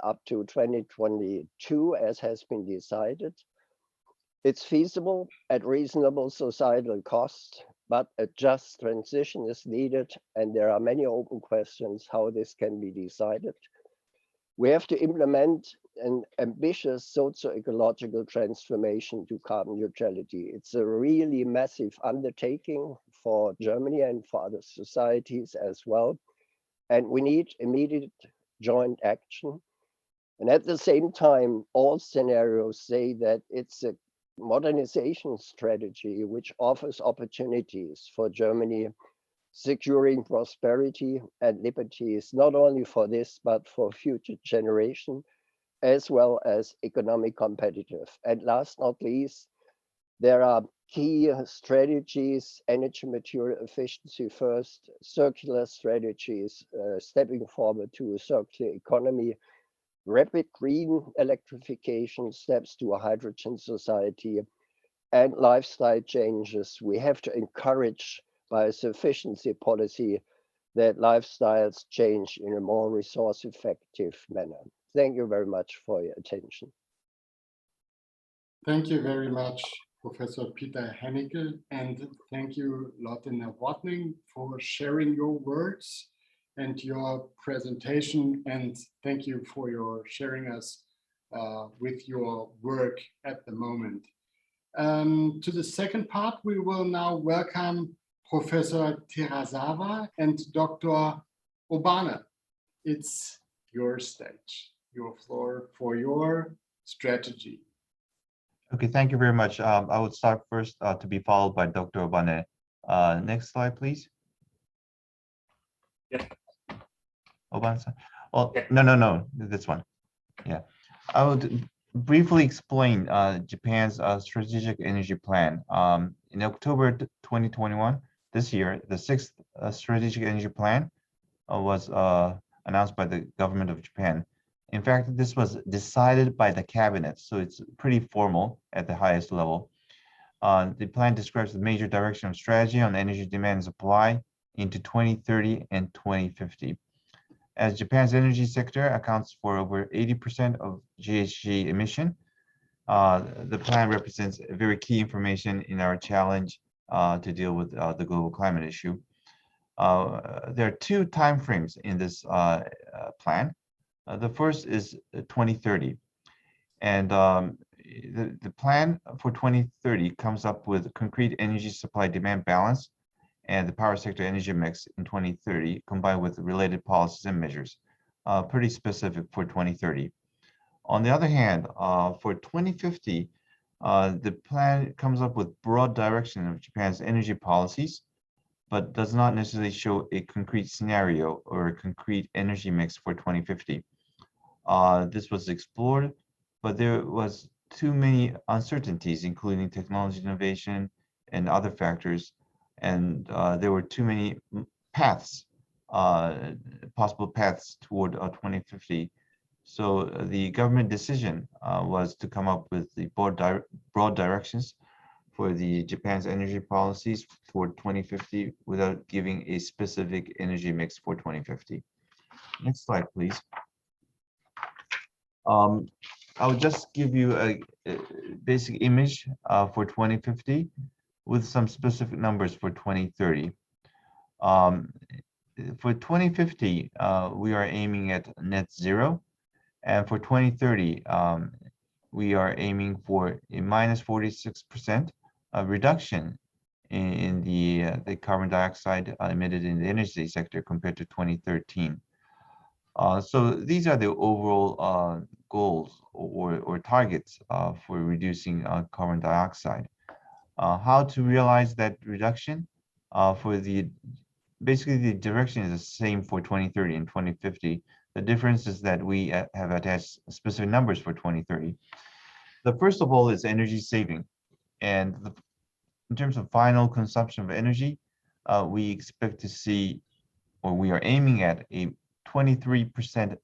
up to 2022, as has been decided. It's feasible at reasonable societal cost, but a just transition is needed, and there are many open questions how this can be decided. We have to implement an ambitious socio-ecological transformation to carbon neutrality. It's a really massive undertaking for Germany and for other societies as well. And we need immediate joint action. And at the same time, all scenarios say that it's a modernization strategy which offers opportunities for Germany, securing prosperity and liberties, not only for this, but for future generations, as well as economic competitive. And last not least, there are key strategies: energy material efficiency first, circular strategies, stepping forward to a circular economy, rapid green electrification, steps to a hydrogen society, and lifestyle changes. We have to encourage by a sufficiency policy that lifestyles change in a more resource effective manner. Thank you very much for your attention. Thank you very much, Professor Peter Hennecke, and thank you, Lotte Watning, for sharing your words and your presentation, and thank you for your sharing us with your work at the moment. To the second part, we will now welcome Professor Terasawa and Dr. Obane. It's your stage, your floor for your strategy. Okay, thank you very much. I would start first to be followed by Dr. Obane. Next slide, please. Yeah. Obane. Oh, no, this one. Yeah, I would briefly explain Japan's strategic energy plan. In October 2021, this year, the 6th strategic energy plan was announced by the government of Japan. In fact, this was decided by the cabinet, so it's pretty formal at the highest level. The plan describes the major direction of strategy on energy demand and supply into 2030 and 2050. As Japan's energy sector accounts for over 80% of GHG emission, the plan represents very key information in our challenge to deal with the global climate issue. There are two time frames in this plan. The first is 2030, and the plan for 2030 comes up with concrete energy supply demand balance and the power sector energy mix in 2030, combined with related policies and measures, pretty specific for 2030. On the other hand, for 2050, the plan comes up with broad direction of Japan's energy policies, but does not necessarily show a concrete scenario or a concrete energy mix for 2050. This was explored, but there was too many uncertainties, including technology innovation and other factors, and there were too many paths, possible paths toward 2050. So the government decision was to come up with the broad directions for the Japan's energy policies toward 2050 without giving a specific energy mix for 2050. Next slide, please. I'll just give you a basic image for 2050 with some specific numbers for 2030. For 2050, we are aiming at net zero. And for 2030, we are aiming for a minus 46% reduction in the carbon dioxide emitted in the energy sector compared to 2013. So these are the overall goals or targets for reducing carbon dioxide. How to realize that reduction? Basically the direction is the same for 2030 and 2050. The difference is that we have attached specific numbers for 2030. The first of all is energy saving, and in terms of final consumption of energy, we expect to see, or we are aiming at, a 23%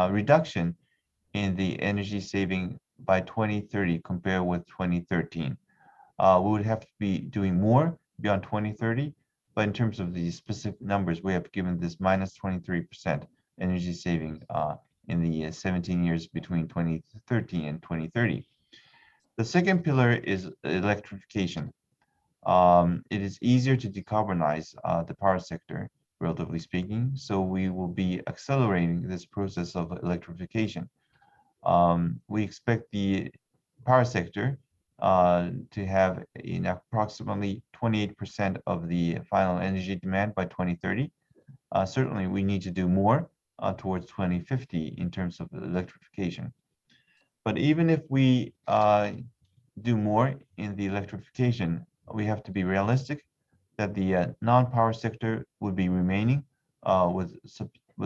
reduction in the energy saving by 2030 compared with 2013. We would have to be doing more beyond 2030, but in terms of the specific numbers, we have given this minus 23% energy saving in the 17 years between 2013 and 2030. The second pillar is electrification. It is easier to decarbonize the power sector, relatively speaking, so we will be accelerating this process of electrification. We expect the power sector to have in approximately 28% of the final energy demand by 2030. Certainly, we need to do more towards 2050 in terms of electrification. But even if we do more in the electrification, we have to be realistic that the non-power sector would be remaining with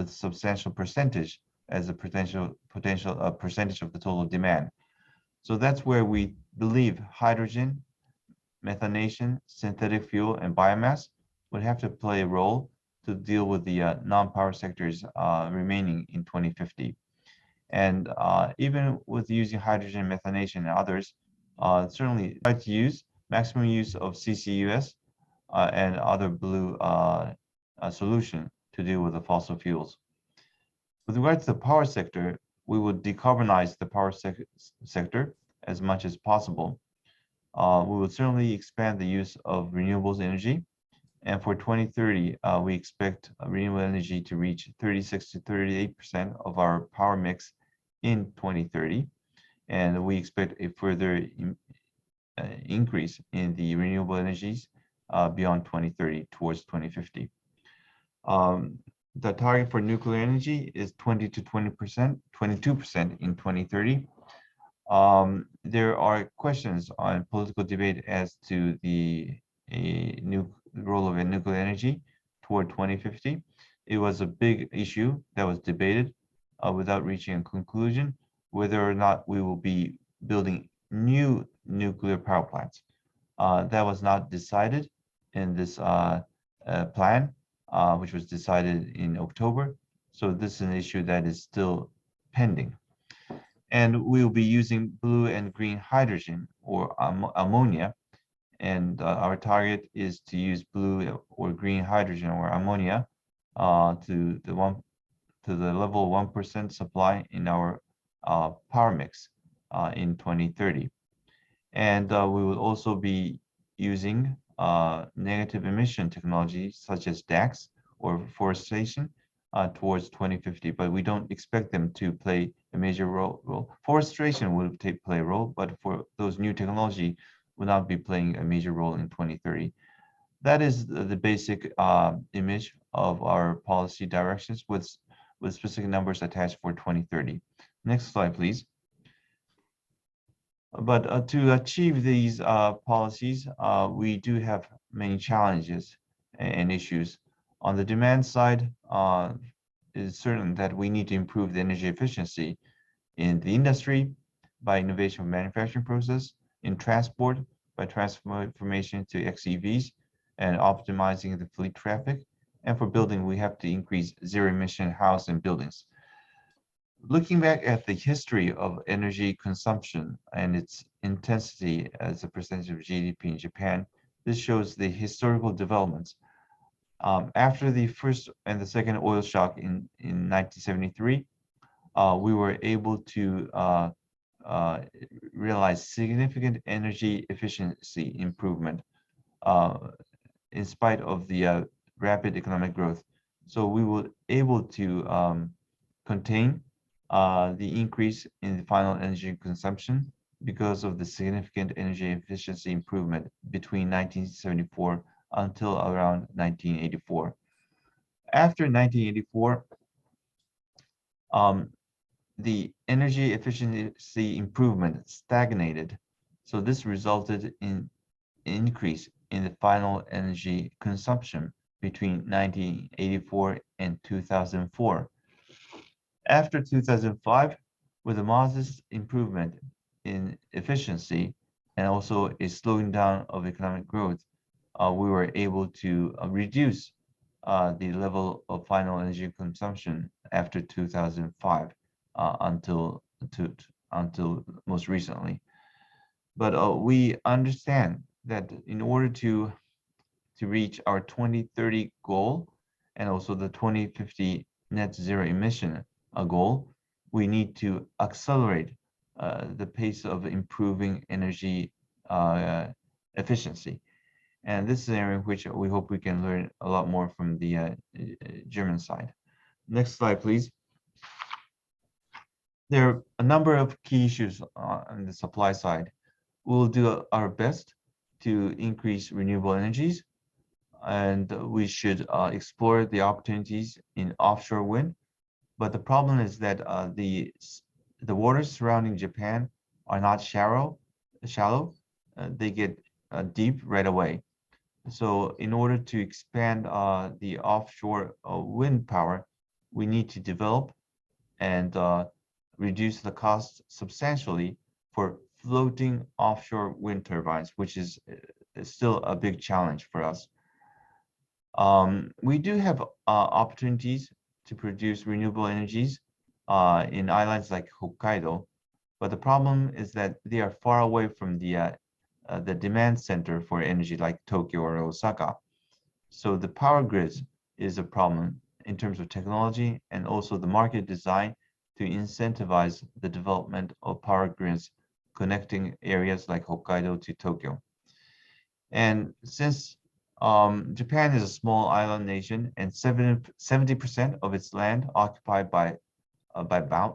substantial percentage as a potential percentage of the total demand. So that's where we believe hydrogen, methanation, synthetic fuel, and biomass would have to play a role to deal with the non-power sectors remaining in 2050. And even with using hydrogen, methanation, and others, certainly try to use maximum use of CCUS and other blue solution to deal with the fossil fuels. With regard to the power sector, we will decarbonize the power sector as much as possible. We will certainly expand the use of renewables energy. And for 2030, we expect renewable energy to reach 36 to 38% of our power mix in 2030. And we expect a further increase in the renewable energies beyond 2030 towards 2050. The target for nuclear energy is 20 to 22% in 2030. There are questions on political debate as to the role of nuclear energy toward 2050. It was a big issue that was debated without reaching a conclusion whether or not we will be building new nuclear power plants. That was not decided in this plan, which was decided in October. So this is an issue that is still pending. And we will be using blue and green hydrogen or ammonia. And our target is to use blue or green hydrogen or ammonia to the level 1% supply in our power mix in 2030. And we will also be using negative emission technologies such as DAX or forestation towards 2050, but we don't expect them to play a major role. Forestation will play a role, but for those new technology will not be playing a major role in 2030. That is the basic image of our policy directions with specific numbers attached for 2030. Next slide, please. But to achieve these policies, we do have many challenges and issues. On the demand side, it's certain that we need to improve the energy efficiency in the industry by innovation of manufacturing process, in transport by transformation to xEVs and optimizing the fleet traffic. And for building, we have to increase zero emission house and buildings. Looking back at the history of energy consumption and its intensity as a percentage of GDP in Japan, this shows the historical developments. After the first and the second oil shock in 1973, we were able to realize significant energy efficiency improvement in spite of the rapid economic growth. So we were able to contain the increase in the final energy consumption because of the significant energy efficiency improvement between 1974 until around 1984. After 1984, the energy efficiency improvement stagnated. So this resulted in increase in the final energy consumption between 1984 and 2004. After 2005, with a modest improvement in efficiency and also a slowing down of economic growth, we were able to reduce the level of final energy consumption after 2005 until most recently. But we understand that in order to reach our 2030 goal and also the 2050 net zero emission goal, we need to accelerate the pace of improving energy efficiency. And this is an area in which we hope we can learn a lot more from the German side. Next slide, please. There are a number of key issues on the supply side. We'll do our best to increase renewable energies, and we should explore the opportunities in offshore wind. But the problem is that the waters surrounding Japan are not shallow. They get deep right away. So in order to expand the offshore wind power, we need to develop and reduce the cost substantially for floating offshore wind turbines, which is still a big challenge for us. We do have opportunities to produce renewable energies in islands like Hokkaido, but the problem is that they are far away from the demand center for energy like Tokyo or Osaka. So the power grids is a problem in terms of technology and also the market design to incentivize the development of power grids connecting areas like Hokkaido to Tokyo. And since Japan is a small island nation and 70% of its land occupied by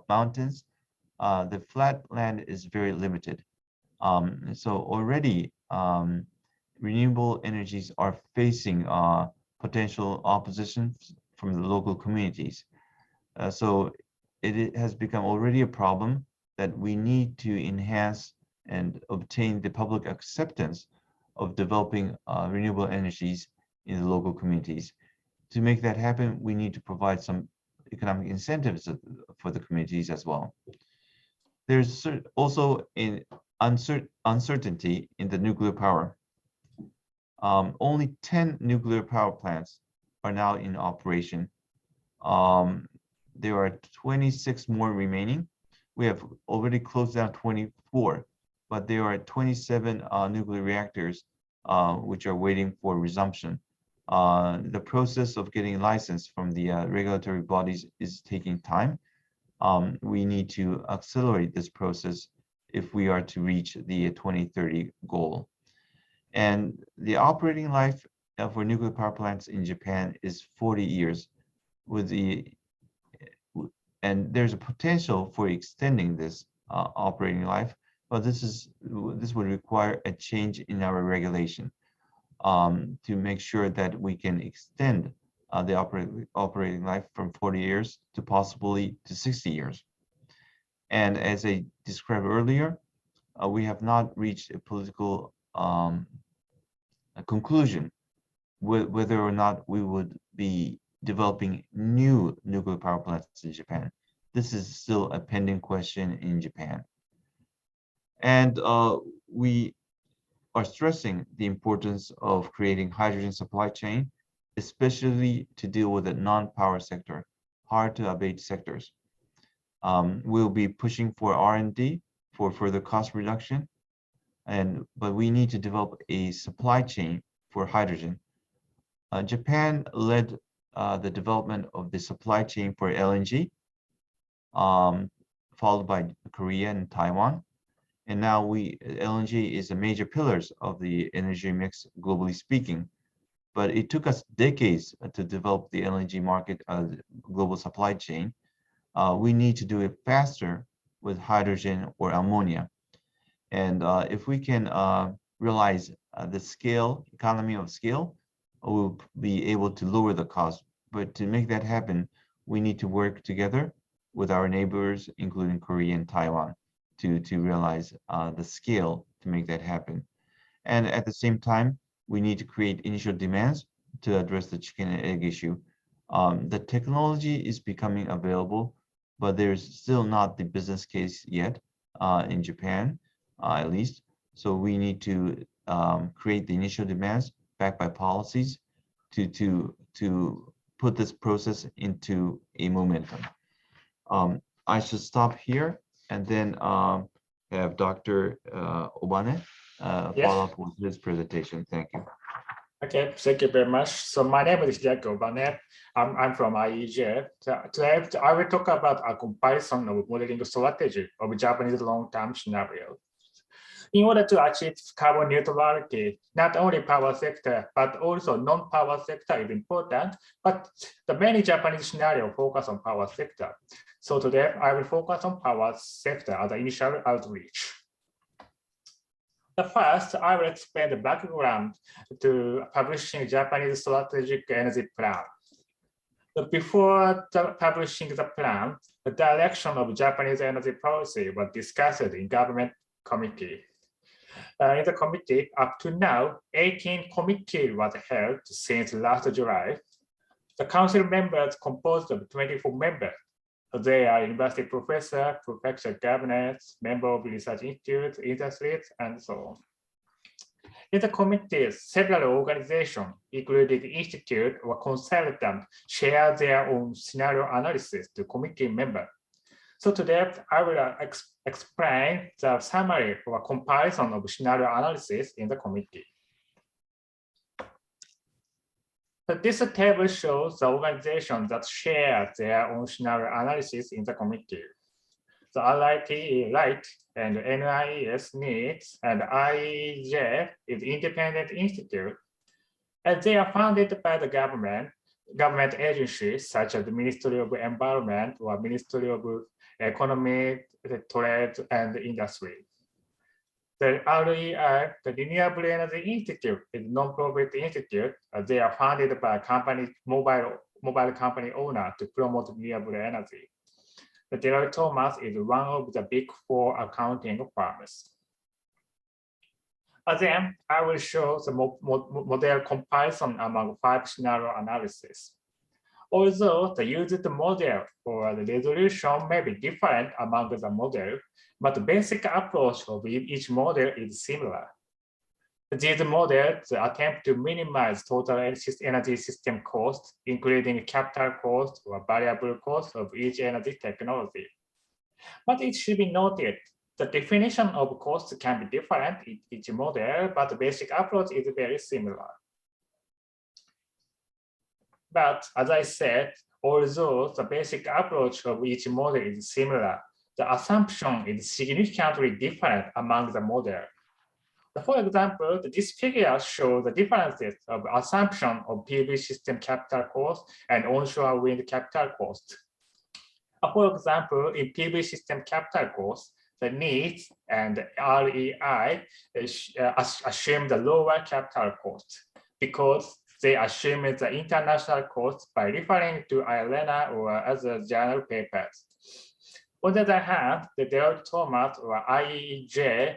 mountains, the flat land is very limited. So already renewable energies are facing potential opposition from the local communities. So it has become already a problem that we need to enhance and obtain the public acceptance of developing renewable energies in the local communities. To make that happen, we need to provide some economic incentives for the communities as well. There's also an uncertainty in the nuclear power. Only 10 nuclear power plants are now in operation. There are 26 more remaining. We have already closed down 24, but there are 27 nuclear reactors which are waiting for resumption. The process of getting licensed from the regulatory bodies is taking time. We need to accelerate this process if we are to reach the 2030 goal. And the operating life for nuclear power plants in Japan is 40 years, and there's a potential for extending this operating life, but this would require a change in our regulation to make sure that we can extend the operating life from 40 years to possibly to 60 years. And as I described earlier, we have not reached a political conclusion whether or not we would be developing new nuclear power plants in Japan. This is still a pending question in Japan. And we are stressing the importance of creating hydrogen supply chain, especially to deal with the non-power sector, hard to abate sectors. We'll be pushing for R&D for further cost reduction, but we need to develop a supply chain for hydrogen. Japan led the development of the supply chain for LNG, followed by Korea and Taiwan. And now LNG is a major pillars of the energy mix, globally speaking. But it took us decades to develop the LNG market, global supply chain. We need to do it faster with hydrogen or ammonia. And if we can realize the economy of scale, we'll be able to lower the cost. But to make that happen, we need to work together with our neighbors, including Korea and Taiwan, to realize the scale to make that happen. And at the same time, we need to create initial demands to address the chicken and egg issue. The technology is becoming available, but there's still not the business case yet in Japan, at least. So we need to create the initial demands backed by policies to put this process into a momentum. I should stop here and then have Dr. Obane follow up with his presentation. Thank you. Okay, thank you very much. So my name is Jacob Obane. I'm from IEJ. Today I will talk about a comparison of modeling strategy of Japanese long-term scenario. In order to achieve carbon neutrality, not only power sector, but also non-power sector is important, but the many Japanese scenario focus on power sector. So today I will focus on power sector as an initial outreach. First, I will explain the background to publishing Japanese strategic energy plan. Before publishing the plan, the direction of Japanese energy policy was discussed in government committee. In the committee, up to now, 18 committees was held since last July. The council members composed of 24 members. They are university professor, professor governors, member of research institutes, industries, and so on. In the committees, several organizations, including the institute or consultant, share their own scenario analysis to committee members. So today, I will explain the summary or comparison of scenario analysis in the committee. This table shows the organizations that share their own scenario analysis in the committee. The RIT Right and NIES NEEDS and IEJ is independent institute, and they are funded by the government agencies such as the Ministry of Environment or Ministry of Economy, Trade, and Industry. The REI, the Renewable Energy Institute, is a non-profit institute. They are funded by a mobile company owner to promote renewable energy. The Deloitte Thomas is one of the big four accounting firms. Then I will show the model comparison among 5 scenario analysis. Although the used model or the resolution may be different among the model, but the basic approach of each model is similar. These models attempt to minimize total energy system cost, including capital cost or variable cost of each energy technology. But it should be noted, the definition of cost can be different in each model, but the basic approach is very similar. But as I said, although the basic approach of each model is similar, the assumption is significantly different among the models. For example, this figure shows the differences of assumption of PV system capital cost and onshore wind capital cost. For example, in PV system capital cost, the needs and REI assume the lower capital cost because they assume the international cost by referring to IRENA or other journal papers. On the other hand, the Deloitte Thomas or IEJ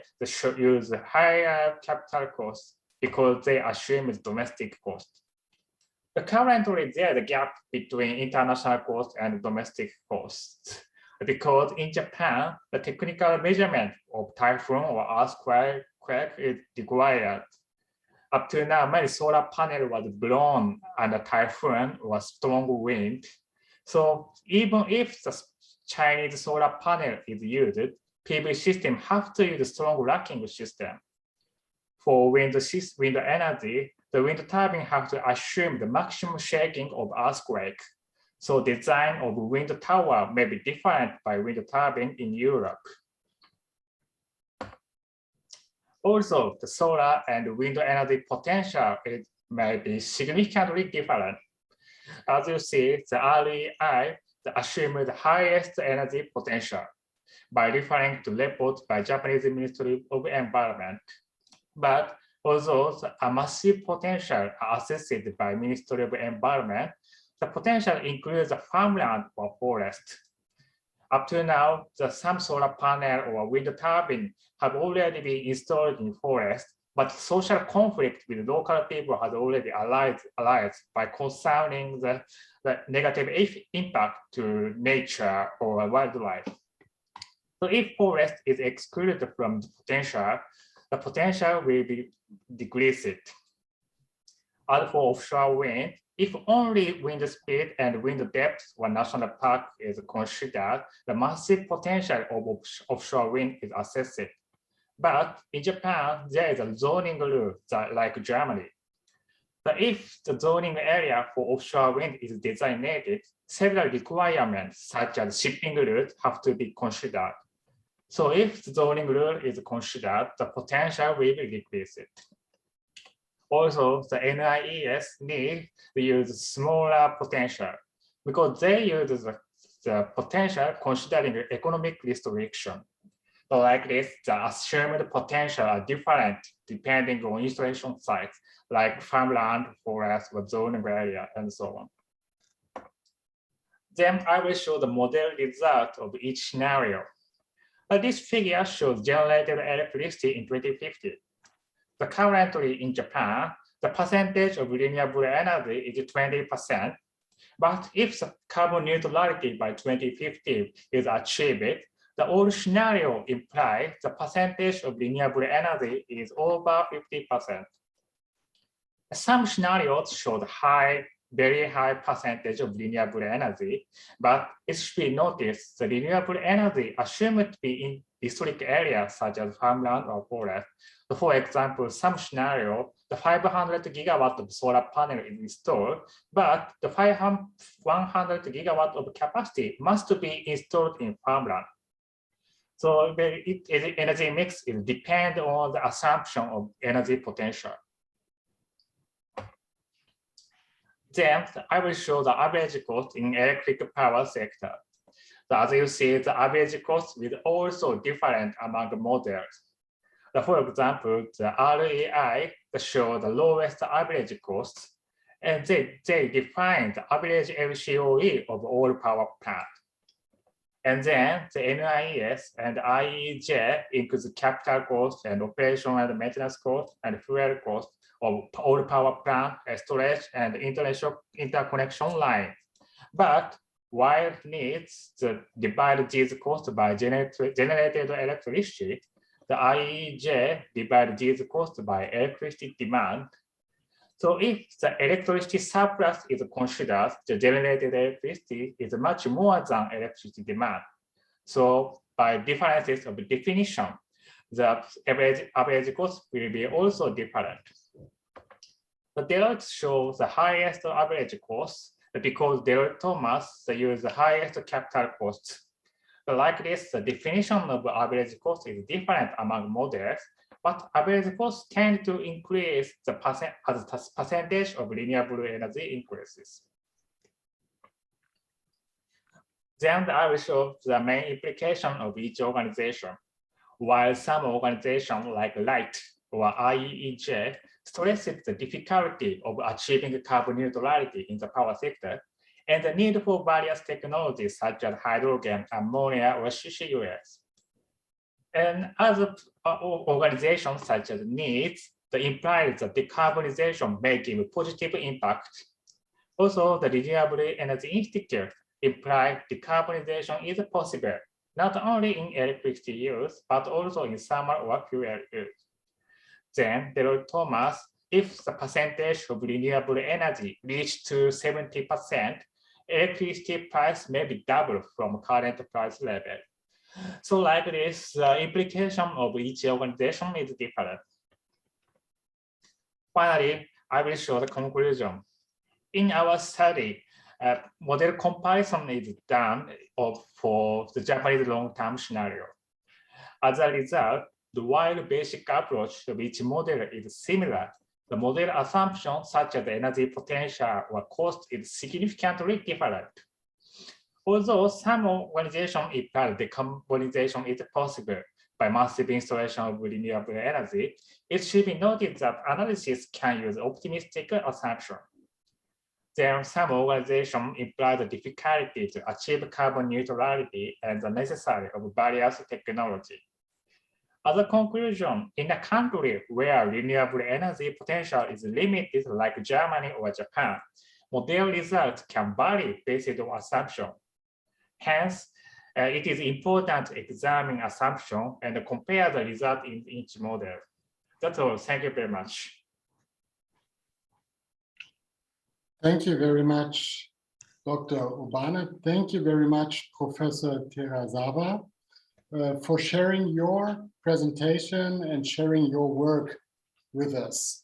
use higher capital costs because they assume domestic cost. Currently, there is a gap between international cost and domestic costs because in Japan, the technical measurement of typhoon or earthquake is required. Up to now, many solar panel was blown under typhoon or strong wind. So even if the Chinese solar panel is used, PV system have to use strong racking system. For wind energy, the wind turbine have to assume the maximum shaking of earthquake. So design of wind tower may be different by wind turbine in Europe. Also, the solar and wind energy potential may be significantly different. As you see, the REI assumes the highest energy potential by referring to reports by Japanese Ministry of Environment. But although a massive potential are assessed by Ministry of Environment, the potential includes the farmland or forest. Up to now, some solar panel or wind turbine have already been installed in forest, but social conflict with local people has already arisen by concerning the negative impact to nature or wildlife. So if forest is excluded from the potential will be decreased. As for offshore wind, if only wind speed and wind depth or national park is considered, the massive potential of offshore wind is assessed. But in Japan, there is a zoning rule like Germany. But if the zoning area for offshore wind is designated, several requirements such as shipping routes have to be considered. So if the zoning rule is considered, the potential will be decreased. Also, the NIES need to use smaller potential because they use the potential considering the economic restriction. So like this, the assumed potential are different depending on installation sites, like farmland, forest, or zoning area, and so on. Then I will show the model result of each scenario. This figure shows generated electricity in 2050. So currently in Japan, the percentage of renewable energy is 20%. But if the carbon neutrality by 2050 is achieved, the old scenario implies the percentage of renewable energy is over 50%. Some scenarios show the very high percentage of renewable energy, but it should be noticed the renewable energy assumed to be in district areas such as farmland or forest. So for example, some scenario, the 500 gigawatt of solar panel is installed, but the 100 gigawatt of capacity must be installed in farmland. So the energy mix is depend on the assumption of energy potential. Then I will show the average cost in electric power sector. So as you see, the average cost is also different among models. So for example, the REI show the lowest average cost, and they define the average LCOE of all power plant. And then the NIES and IEJ includes capital cost and operation and maintenance cost and fuel cost of all power plant, storage, and interconnection lines. But while it needs to divide these costs by generated electricity, the IEJ divides these costs by electricity demand. So if the electricity surplus is considered, the generated electricity is much more than electricity demand. So by differences of definition, the average cost will be also different. The Deloitte shows the highest average cost because Deloitte Thomas use the highest capital cost. Like this, the definition of average cost is different among models, but average costs tend to increase the percentage of renewable energy increases. Then I will show the main implication of each organization. While some organizations like LIGHT or IEEJ stresses the difficulty of achieving carbon neutrality in the power sector and the need for various technologies such as hydrogen, ammonia, or CCUS. And other organizations such as NEEDS, the implies that decarbonization may give a positive impact. Also, the Renewable Energy Institute implies decarbonization is possible, not only in electricity use, but also in thermal or fuel use. Then Deloitte Thomas, if the percentage of renewable energy reaches to 70%, electricity price may be double from current price level. So like this, the implication of each organization is different. Finally, I will show the conclusion. In our study, model comparison is done for the Japanese long-term scenario. As a result, while the basic approach of each model is similar, the model assumption such as the energy potential or cost is significantly different. Although some organizations imply decarbonization is possible by massive installation of renewable energy, it should be noted that analysis can use optimistic assumptions. Then some organizations imply the difficulty to achieve carbon neutrality and the necessary of various technology. As a conclusion, in a country where renewable energy potential is limited like Germany or Japan, model results can vary based on assumption. Hence, it is important to examine assumption and compare the result in each model. That's all. Thank you very much. Thank you very much, Dr. Obana. Thank you very much, Professor Terasawa, for sharing your presentation and sharing your work with us.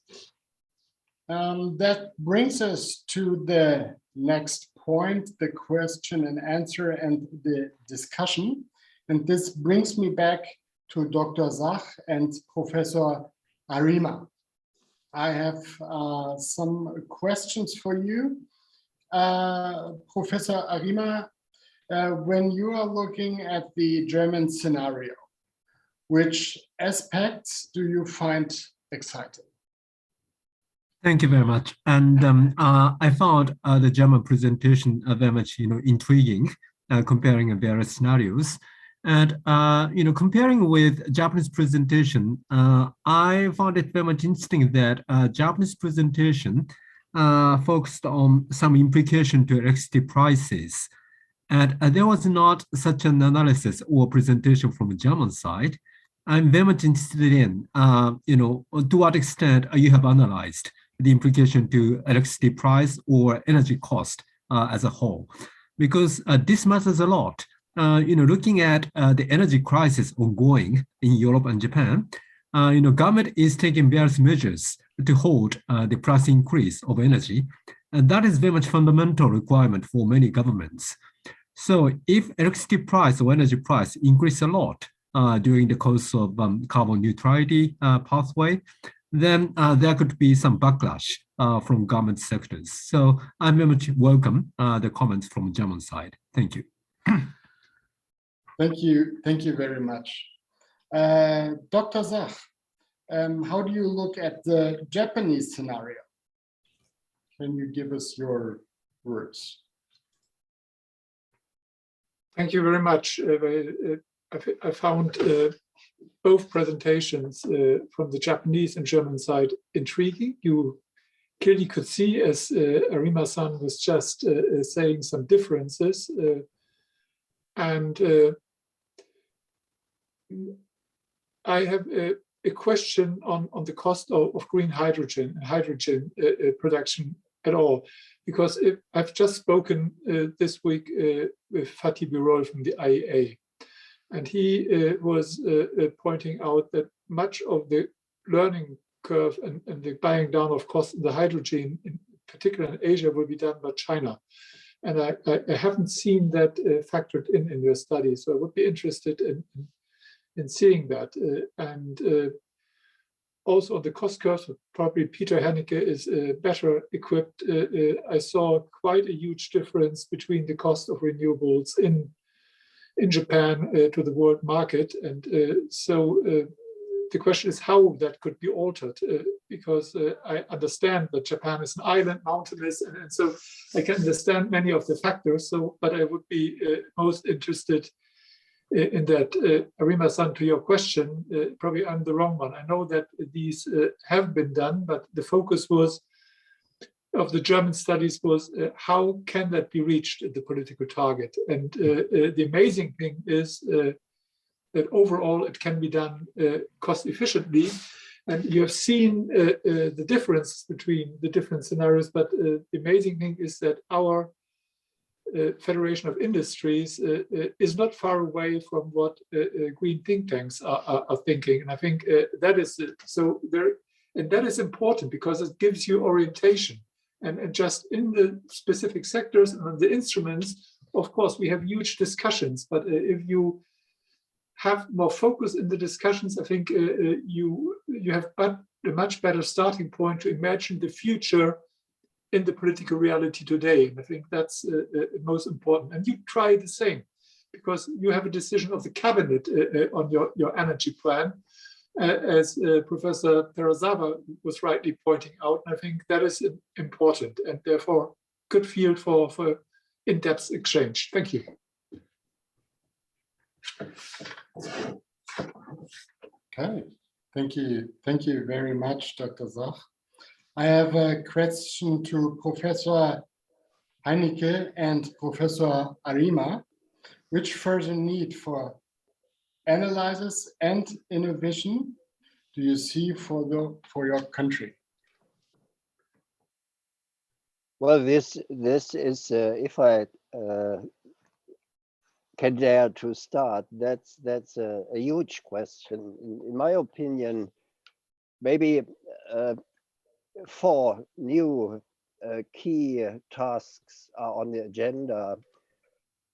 That brings us to the next point, the question and answer and the discussion. And this brings me back to Dr. Sach and Professor Arima. I have some questions for you. Professor Arima, when you are looking at the German scenario, which aspects do you find exciting? Thank you very much. And I found the German presentation very much, intriguing, comparing various scenarios. And comparing with Japanese presentation, I found it very much interesting that Japanese presentation focused on some implication to electricity prices. And there was not such an analysis or presentation from the German side. I'm very much interested in, to what extent you have analyzed the implication to electricity price or energy cost as a whole, because this matters a lot. Looking at the energy crisis ongoing in Europe and Japan, government is taking various measures to hold the price increase of energy, and that is very much fundamental requirement for many governments. So if electricity price or energy price increase a lot during the course of carbon neutrality pathway, then there could be some backlash from government sectors. So I very much welcome the comments from German side. Thank you. Thank you very much. Dr. Sach, how do you look at the Japanese scenario? Can you give us your words? Thank you very much. I found both presentations from the Japanese and German side intriguing. You clearly could see, as Arima-san was just saying, some differences. And I have a question on the cost of green hydrogen and hydrogen production at all, because I've just spoken this week with Fatih Birol from the IEA, and he was pointing out that much of the learning curve and the buying down of cost in the hydrogen, in particular in Asia, will be done by China. And I haven't seen that factored in your study, so I would be interested in seeing that. And also on the cost curve, probably Peter Hennecke is better equipped. I saw quite a huge difference between the cost of renewables in Japan to the world market. And so the question is how that could be altered, because I understand that Japan is an island, mountainous, and so I can understand many of the factors. So, but I would be most interested in that. Arima-san, to your question, probably I'm the wrong one. I know that these have been done, but the focus was of the German studies was how can that be reached at the political target? And the amazing thing is that overall it can be done cost efficiently. And you have seen the difference between the different scenarios, but the amazing thing is that our Federation of Industries is not far away from what green think tanks are thinking. And I think that is so there, and that is important because it gives you orientation. And just in the specific sectors and the instruments, of course, we have huge discussions. But if you have more focus in the discussions, I think you have a much better starting point to imagine the future in the political reality today. And I think that's most important. And you try the same, because you have a decision of the cabinet on your energy plan, as Professor Terazawa was rightly pointing out. And I think that is important and therefore good field for in-depth exchange. Thank you. Okay, thank you. Thank you very much, Dr. Sach. I have a question to Professor Hennecke and Professor Arima. Which further need for analysis and innovation do you see for your country? Well, this is if I can dare to start, that's a huge question. In my opinion, maybe 4 new key tasks are on the agenda,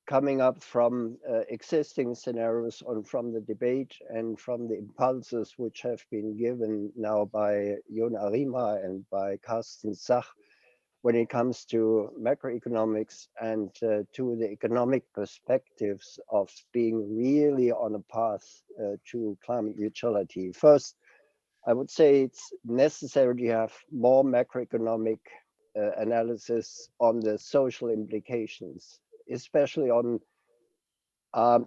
coming up from existing scenarios and from the debate and from the impulses which have been given now by Jun Arima and by Karsten Sach when it comes to macroeconomics and to the economic perspectives of being really on a path to climate neutrality. First, I would say it's necessary to have more macroeconomic analysis on the social implications, especially on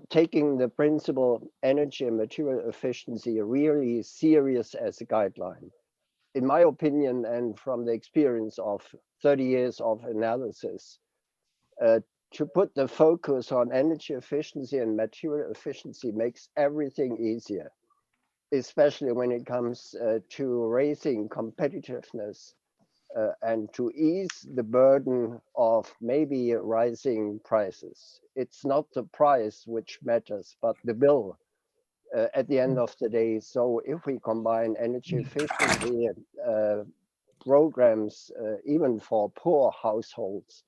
taking the principle energy and material efficiency really serious as a guideline. In my opinion, and from the experience of 30 years of analysis, to put the focus on energy efficiency and material efficiency makes everything easier, especially when it comes to raising competitiveness and to ease the burden of maybe rising prices. It's not the price which matters, but the bill at the end of the day. So if we combine energy efficiency programs, even for poor households,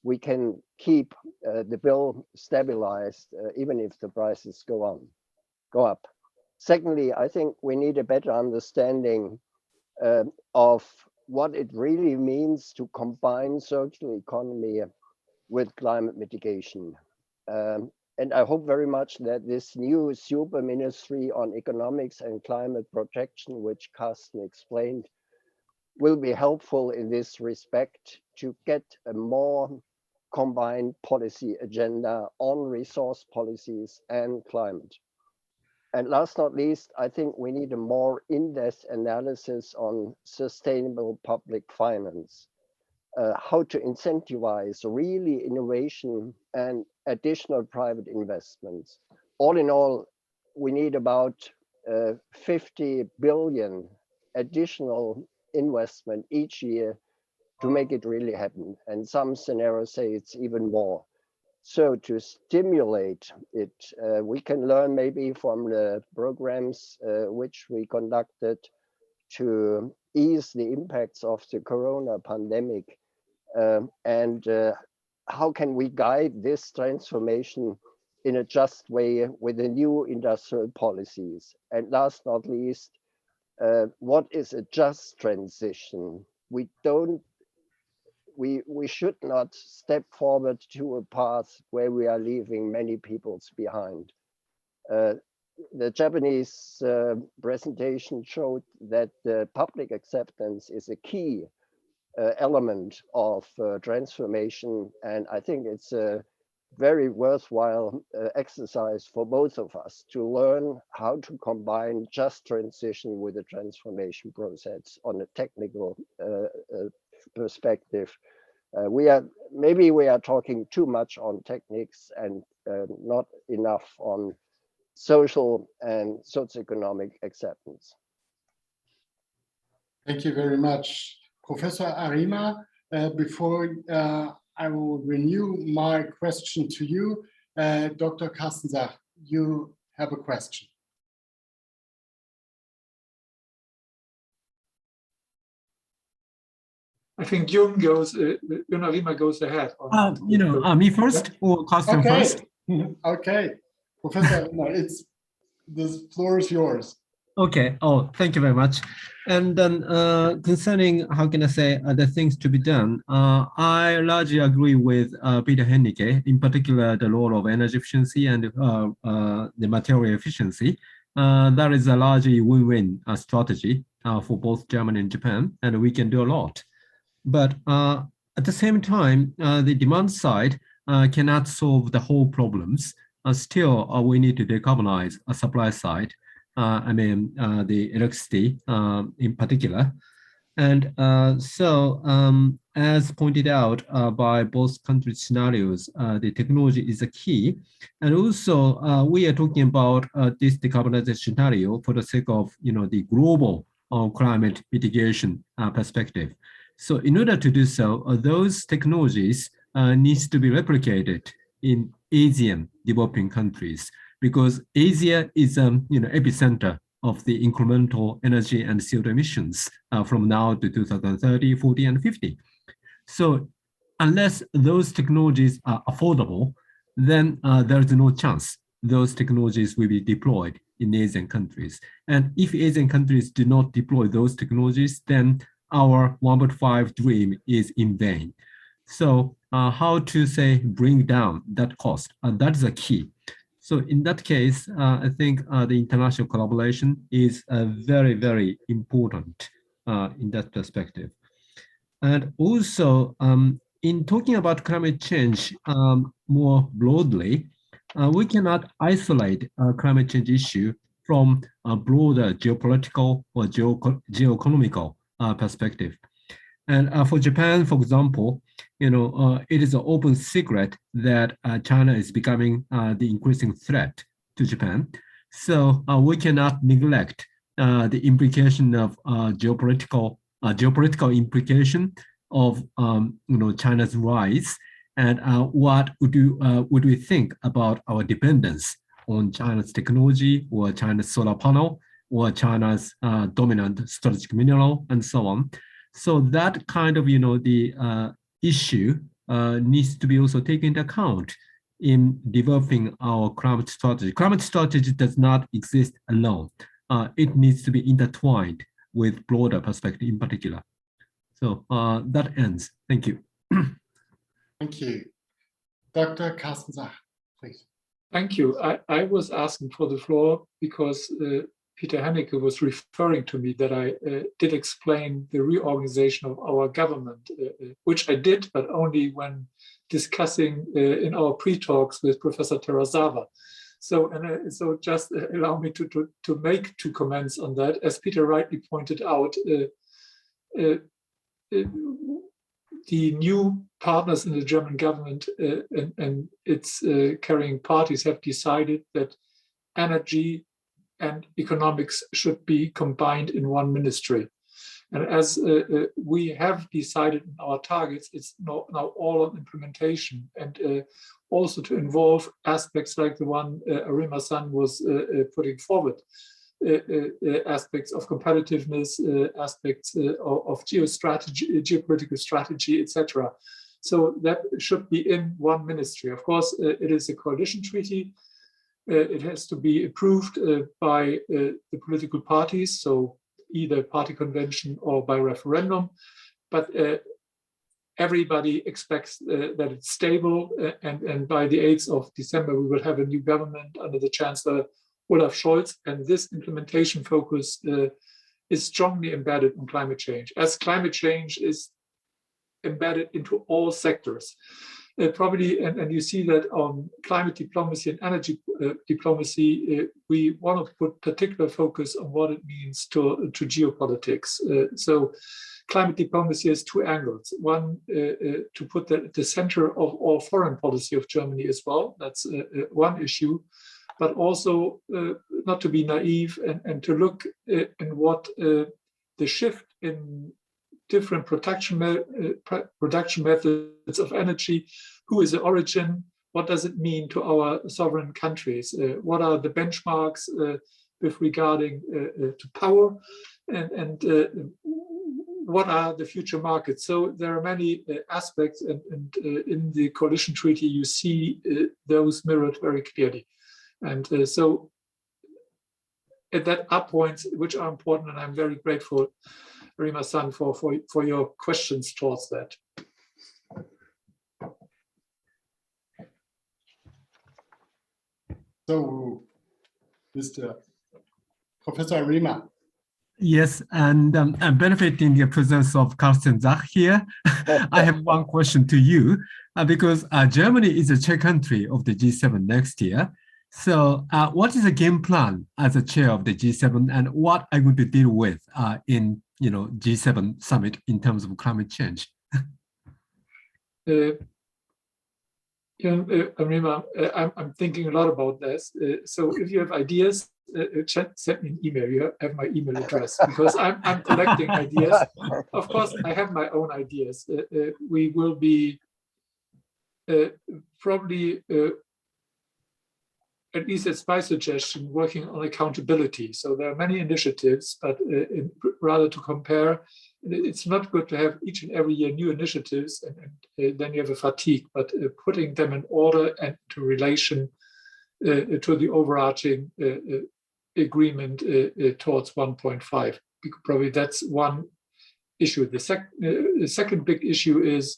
we can keep the bill stabilized, even if the prices go up. Secondly, I think we need a better understanding of what it really means to combine circular economy with climate mitigation. And I hope very much that this new super ministry on economics and climate protection, which Karsten explained, will be helpful in this respect to get a more combined policy agenda on resource policies and climate. And last not least, I think we need a more in-depth analysis on sustainable public finance, how to incentivize really innovation and additional private investments. All in all, we need about 50 billion additional investment each year to make it really happen. And some scenarios say it's even more. So to stimulate it, we can learn maybe from the programs which we conducted to ease the impacts of the corona pandemic. And how can we guide this transformation in a just way with the new industrial policies? And last not least, what is a just transition? We should not step forward to a path where we are leaving many peoples behind. The Japanese presentation showed that public acceptance is a key element of transformation, and I think it's a very worthwhile exercise for both of us to learn how to combine just transition with the transformation process on a technical perspective. Maybe we are talking too much on techniques and not enough on social and socioeconomic acceptance. Thank you very much, Professor Arima. Before I will renew my question to you, Dr. Karsten Sach, you have a question. I think Jun Arima goes ahead. Me first or Karsten first? Okay, Professor Arima, the floor is yours. Okay. Oh, thank you very much. And then concerning, how can I say, the things to be done, I largely agree with Peter Hennecke, in particular, the role of energy efficiency and the material efficiency. That is a largely win-win strategy for both Germany and Japan, and we can do a lot. But at the same time, the demand side cannot solve the whole problems. Still, we need to decarbonize a supply side. The electricity in particular. And as pointed out by both country scenarios, the technology is a key. And also, we are talking about this decarbonization scenario for the sake of the global climate mitigation perspective. So in order to do so, those technologies needs to be replicated in Asian developing countries, because Asia is epicenter of the incremental energy and CO2 emissions from now to 2030, 40, and 50. So unless those technologies are affordable, then there is no chance those technologies will be deployed in Asian countries. And if Asian countries do not deploy those technologies, then our 1.5 dream is in vain. So how to say bring down that cost, that is a key. So in that case, I think the international collaboration is very, very important in that perspective. And also, in talking about climate change more broadly, we cannot isolate climate change issue from a broader geopolitical or geoeconomical perspective. And for Japan, for example, it is an open secret that China is becoming the increasing threat to Japan. So we cannot neglect the implication of geopolitical implication of China's rise, and what would we think about our dependence on China's technology or China's solar panel or China's dominant strategic mineral and so on. So that kind of the issue needs to be also taken into account in developing our climate strategy. Climate strategy does not exist alone. It needs to be intertwined with broader perspective in particular. So that ends. Thank you. Thank you. Dr. Karsten Sach, please. Thank you. I was asking for the floor because Peter Hennecke was referring to me that I did explain the reorganization of our government, which I did, but only when discussing in our pre-talks with Professor Terasawa. So just allow me to make two comments on that. As Peter rightly pointed out, the new partners in the German government and its carrying parties have decided that energy and economics should be combined in one ministry. And as we have decided in our targets, it's now all on implementation, and also to involve aspects like the one Arima-san was putting forward, aspects of competitiveness, aspects of geopolitical strategy, etc. So that should be in one ministry. Of course, it is a coalition treaty. It has to be approved by the political parties. So either party convention or by referendum. But everybody expects that it's stable, and by the 8th of December, we will have a new government under the Chancellor Olaf Scholz, and this implementation focus is strongly embedded in climate change, as climate change is embedded into all sectors. Probably, and you see that on climate diplomacy and energy diplomacy, we want to put particular focus on what it means to geopolitics. So climate diplomacy has two angles. One, to put that at the center of all foreign policy of Germany as well. That's one issue. But also not to be naive and to look in what the shift in different production methods of energy, who is the origin, what does it mean to our sovereign countries, what are the benchmarks with regarding to power, and what are the future markets. So there are many aspects, and in the coalition treaty you see those mirrored very clearly. And so that are points which are important, and I'm very grateful, Arima-san, for your questions towards that. So, Mr. Professor Arima. Yes, and I'm benefiting the presence of Karsten Sach here. I have one question to you, because Germany is a chair country of the G7 next year. So what is the game plan as a chair of the G7, and what are you going to deal with in G7 summit in terms of climate change? Arima, I'm thinking a lot about this. So if you have ideas, send me an email. You have my email address, because I'm collecting ideas. Of course, I have my own ideas. We will be probably, at least it's my suggestion, working on accountability. So there are many initiatives, but rather to compare, it's not good to have each and every year new initiatives, and then you have a fatigue, but putting them in order and to relation to the overarching agreement towards 1.5. Probably that's one issue. The second big issue is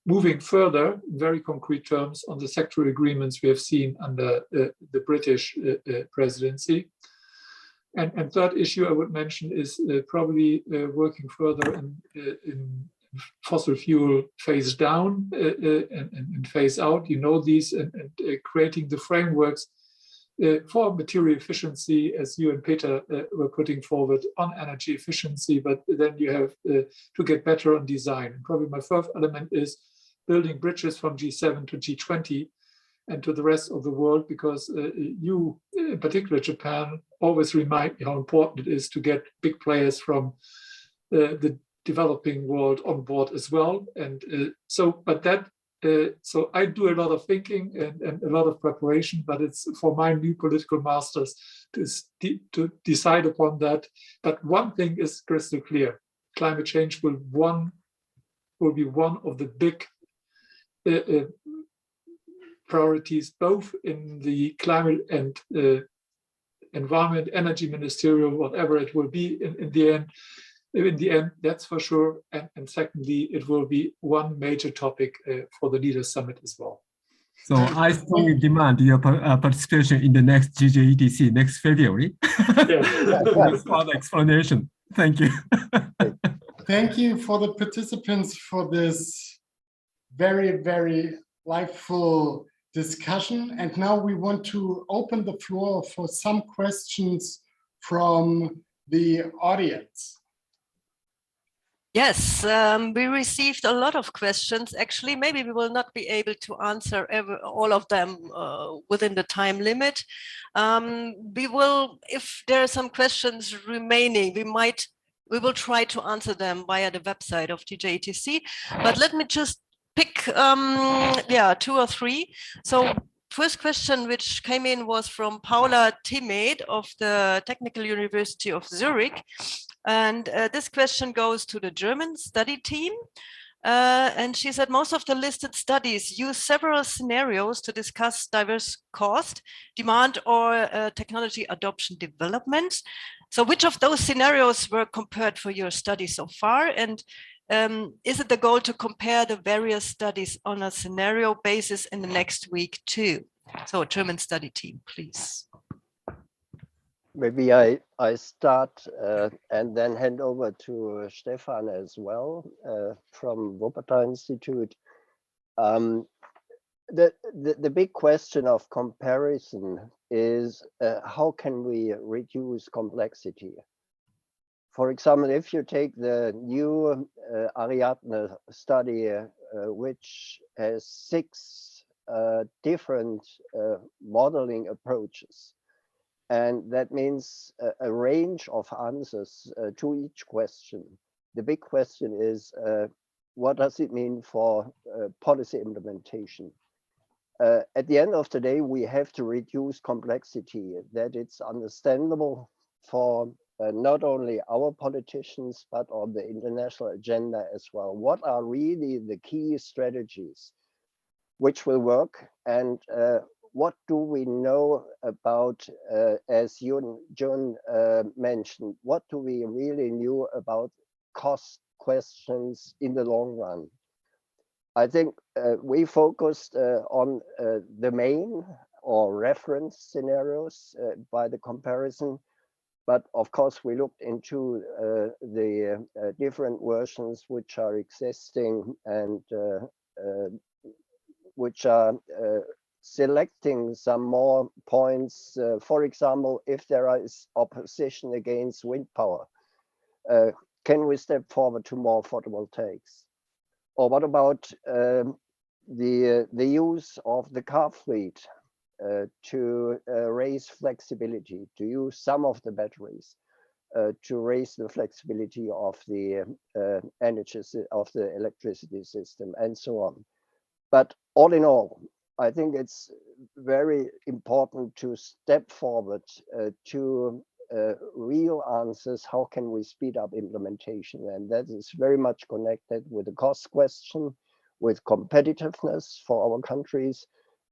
moving further in very concrete terms on the sectoral agreements we have seen under the British presidency. And third issue I would mention is probably working further in fossil fuel phase down and phase out. You know these, and creating the frameworks for material efficiency, as you and Peter were putting forward on energy efficiency, but then you have to get better on design. And probably my fourth element is building bridges from G7 to G20 and to the rest of the world, because you, in particular Japan, always remind me how important it is to get big players from the developing world on board as well. And so I do a lot of thinking and a lot of preparation, but it's for my new political masters to decide upon that. But one thing is crystal clear: climate change will be one of the big priorities, both in the climate and environment, energy ministerial, whatever it will be in the end. In the end, that's for sure. And secondly, it will be one major topic for the Leaders Summit as well. So I strongly demand your participation in the next GJETC next February. That's further explanation. Thank you. Thank you for the participants for this very, very liveful discussion. And now we want to open the floor for some questions from the audience. Yes, we received a lot of questions. Actually, maybe we will not be able to answer all of them within the time limit. We will, if there are some questions remaining, we will try to answer them via the website of GJETC. But let me just pick, 2 or 3. So first question which came in was from Paula Timed of the Technical University of Zurich. And this question goes to the German study team. And she said most of the listed studies use several scenarios to discuss diverse cost, demand, or technology adoption developments. So which of those scenarios were compared for your study so far? And is it the goal to compare the various studies on a scenario basis in the next week too? So German study team, please. Maybe I start and then hand over to Stefan as well from Wuppertal Institute. The big question of comparison is how can we reduce complexity? For example, if you take the new Ariadne study, which has 6 different modeling approaches, and that means a range of answers to each question. The big question is, what does it mean for policy implementation? At the end of the day, we have to reduce complexity, that it's understandable for not only our politicians, but on the international agenda as well. What are really the key strategies which will work, and what do we know about, as Jun mentioned, what do we really know about cost questions in the long run? I think we focused on the main or reference scenarios by the comparison, but of course we looked into the different versions which are existing and which are selecting some more points. For example, if there is opposition against wind power, can we step forward to more photovoltaics? Or what about the use of the car fleet to raise flexibility, to use some of the batteries to raise the flexibility of the energy, of the electricity system, and so on. But all in all, I think it's very important to step forward to real answers. How can we speed up implementation? And that is very much connected with the cost question, with competitiveness for our countries,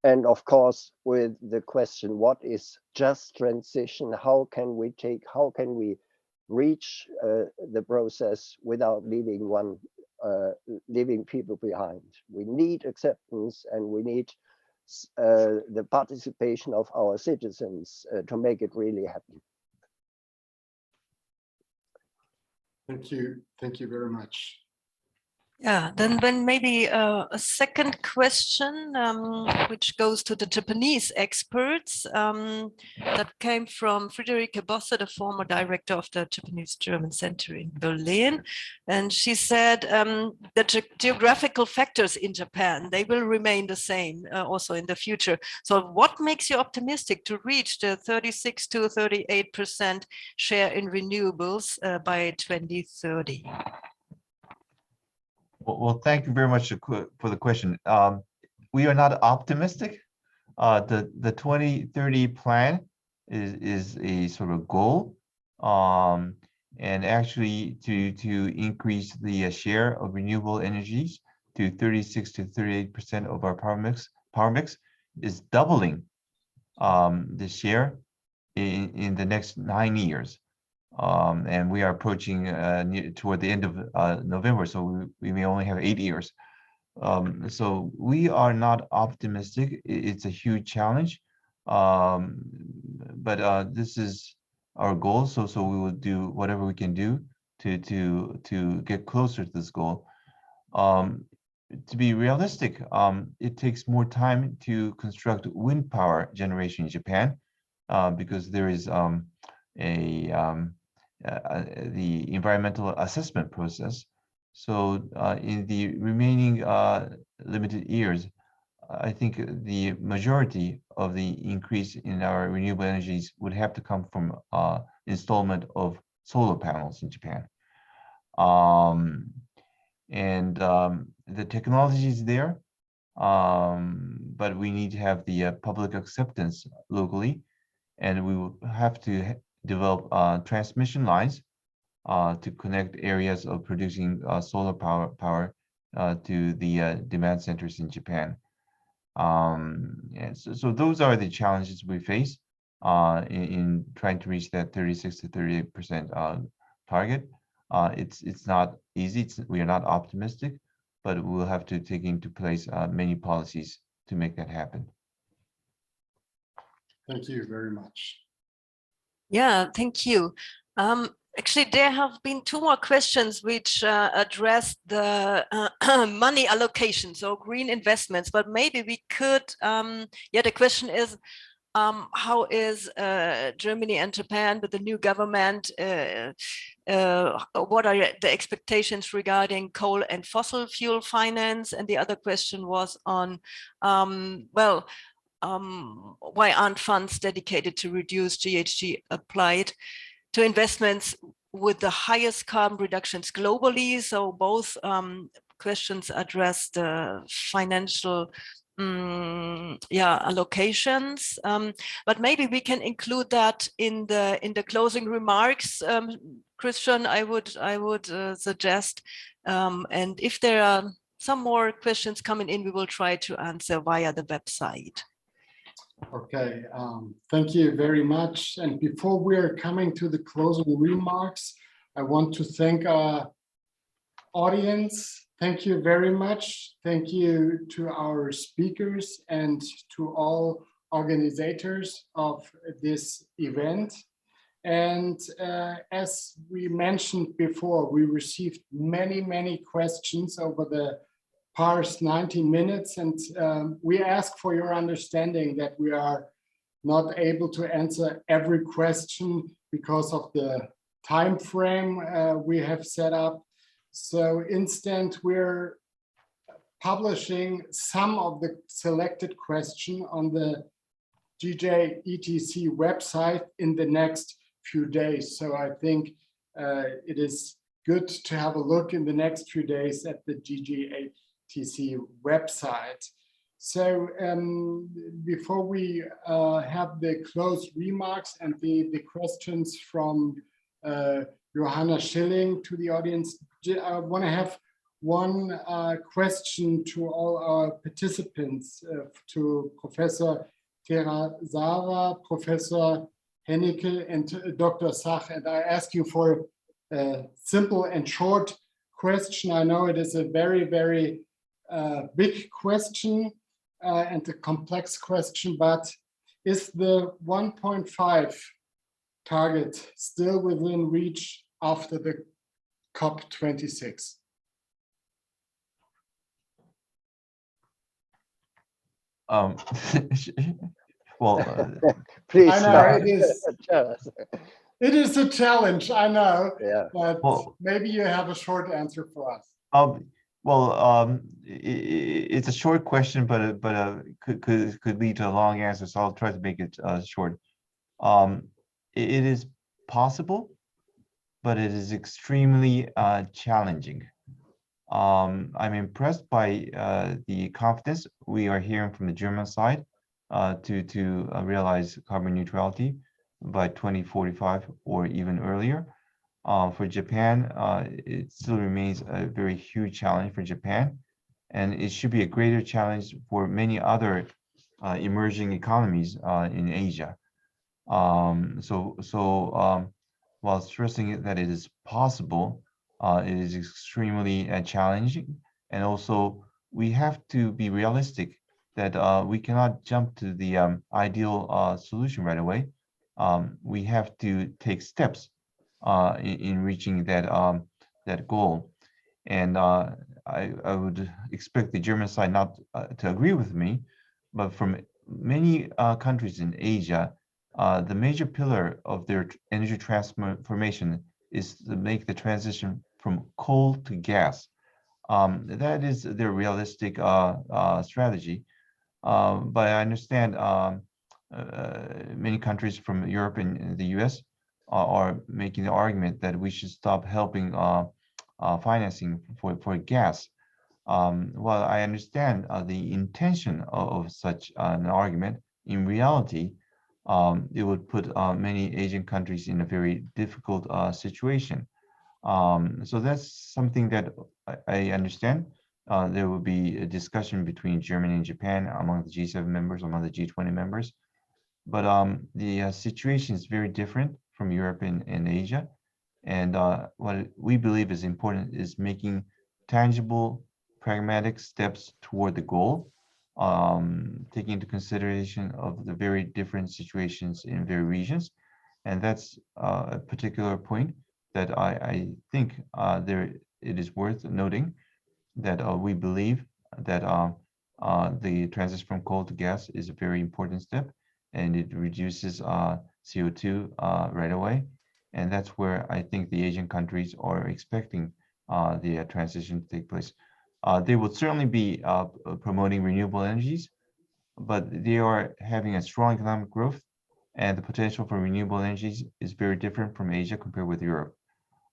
and of course with the question, what is just transition? How can we reach the process without leaving people behind? We need acceptance, and we need the participation of our citizens to make it really happen. Thank you very much. Yeah, then maybe a second question, which goes to the Japanese experts, that came from Friederike Bosse, the former director of the Japanese German Center in Berlin. And she said the geographical factors in Japan, they will remain the same also in the future. So what makes you optimistic to reach the 36 to 38% share in renewables by 2030? Well, thank you very much for the question. We are not optimistic. The 2030 plan is a sort of goal, and actually to increase the share of renewable energies to 36 to 38% of our power mix is doubling the share in the next 9 years. And we are approaching toward the end of November, so we may only have 8 years. So we are not optimistic. It's a huge challenge, but this is our goal. So we will do whatever we can do to get closer to this goal. To be realistic, it takes more time to construct wind power generation in Japan because there is the environmental assessment process. So in the remaining limited years, I think the majority of the increase in our renewable energies would have to come from installment of solar panels in Japan. The technology is there, but we need to have the public acceptance locally, and we will have to develop transmission lines to connect areas of producing solar power to the demand centers in Japan. And so those are the challenges we face in trying to reach that 36 to 38% target. It's not easy. We are not optimistic, but we'll have to take into place many policies to make that happen. Thank you very much. Yeah, thank you. Actually, there have been two more questions which address the money allocation, so green investments, but maybe we could, yeah, the question is, how is Germany and Japan with the new government? What are the expectations regarding coal and fossil fuel finance? And the other question was on, well, why aren't funds dedicated to reduce GHG applied to investments with the highest carbon reductions globally? So both questions address the financial allocations, but maybe we can include that in the closing remarks. Christian, I would suggest, and if there are some more questions coming in, we will try to answer via the website. Okay, thank you very much. And before we're coming to the closing remarks, I want to thank our audience. Thank you very much. Thank you to our speakers and to all organizers of this event. And as we mentioned before, we received many questions over the past 90 minutes, and we ask for your understanding that we are not able to answer every question because of the time frame we have set up. So instead, we're publishing some of the selected questions on the GJETC website in the next few days. So I think it is good to have a look in the next few days at the GJETC website. So before we have the closed remarks and the questions from Johanna Schilling to the audience, I want to have one question to all our participants, to Professor Terasawa, Professor Hennecke, and Dr. Sach. And I ask you for a simple and short question. I know it is a very big question and a complex question, but is the 1.5 target still within reach after the COP26? Well, Please. I know it is a challenge, I know, Yeah. but well, maybe you have a short answer for us. It's a short question, but could lead to a long answer, so I'll try to make it short. It is possible, but it is extremely challenging. I'm impressed by the confidence we are hearing from the German side to realize carbon neutrality by 2045 or even earlier. For Japan, it still remains a very huge challenge for Japan, and it should be a greater challenge for many other emerging economies in Asia. While stressing that it is possible, it is extremely challenging, and also we have to be realistic that we cannot jump to the ideal solution right away. We have to take steps in reaching that goal, and I would expect the German side not to agree with me, but from many countries in Asia, the major pillar of their energy transformation is to make the transition from coal to gas. That is their realistic strategy. But I understand many countries from Europe and the US are making the argument that we should stop helping financing for gas. While I understand the intention of such an argument, in reality, it would put many Asian countries in a very difficult situation. So that's something that I understand. There will be a discussion between Germany and Japan among the G7 members, among the G20 members. But the situation is very different from Europe and Asia. And what we believe is important is making tangible, pragmatic steps toward the goal, taking into consideration of the very different situations in very regions. And that's a particular point that I think it is worth noting that we believe that the transition from coal to gas is a very important step, and it reduces CO2 right away. And that's where I think the Asian countries are expecting the transition to take place. They will certainly be promoting renewable energies, but they are having a strong economic growth, and the potential for renewable energies is very different from Asia compared with Europe.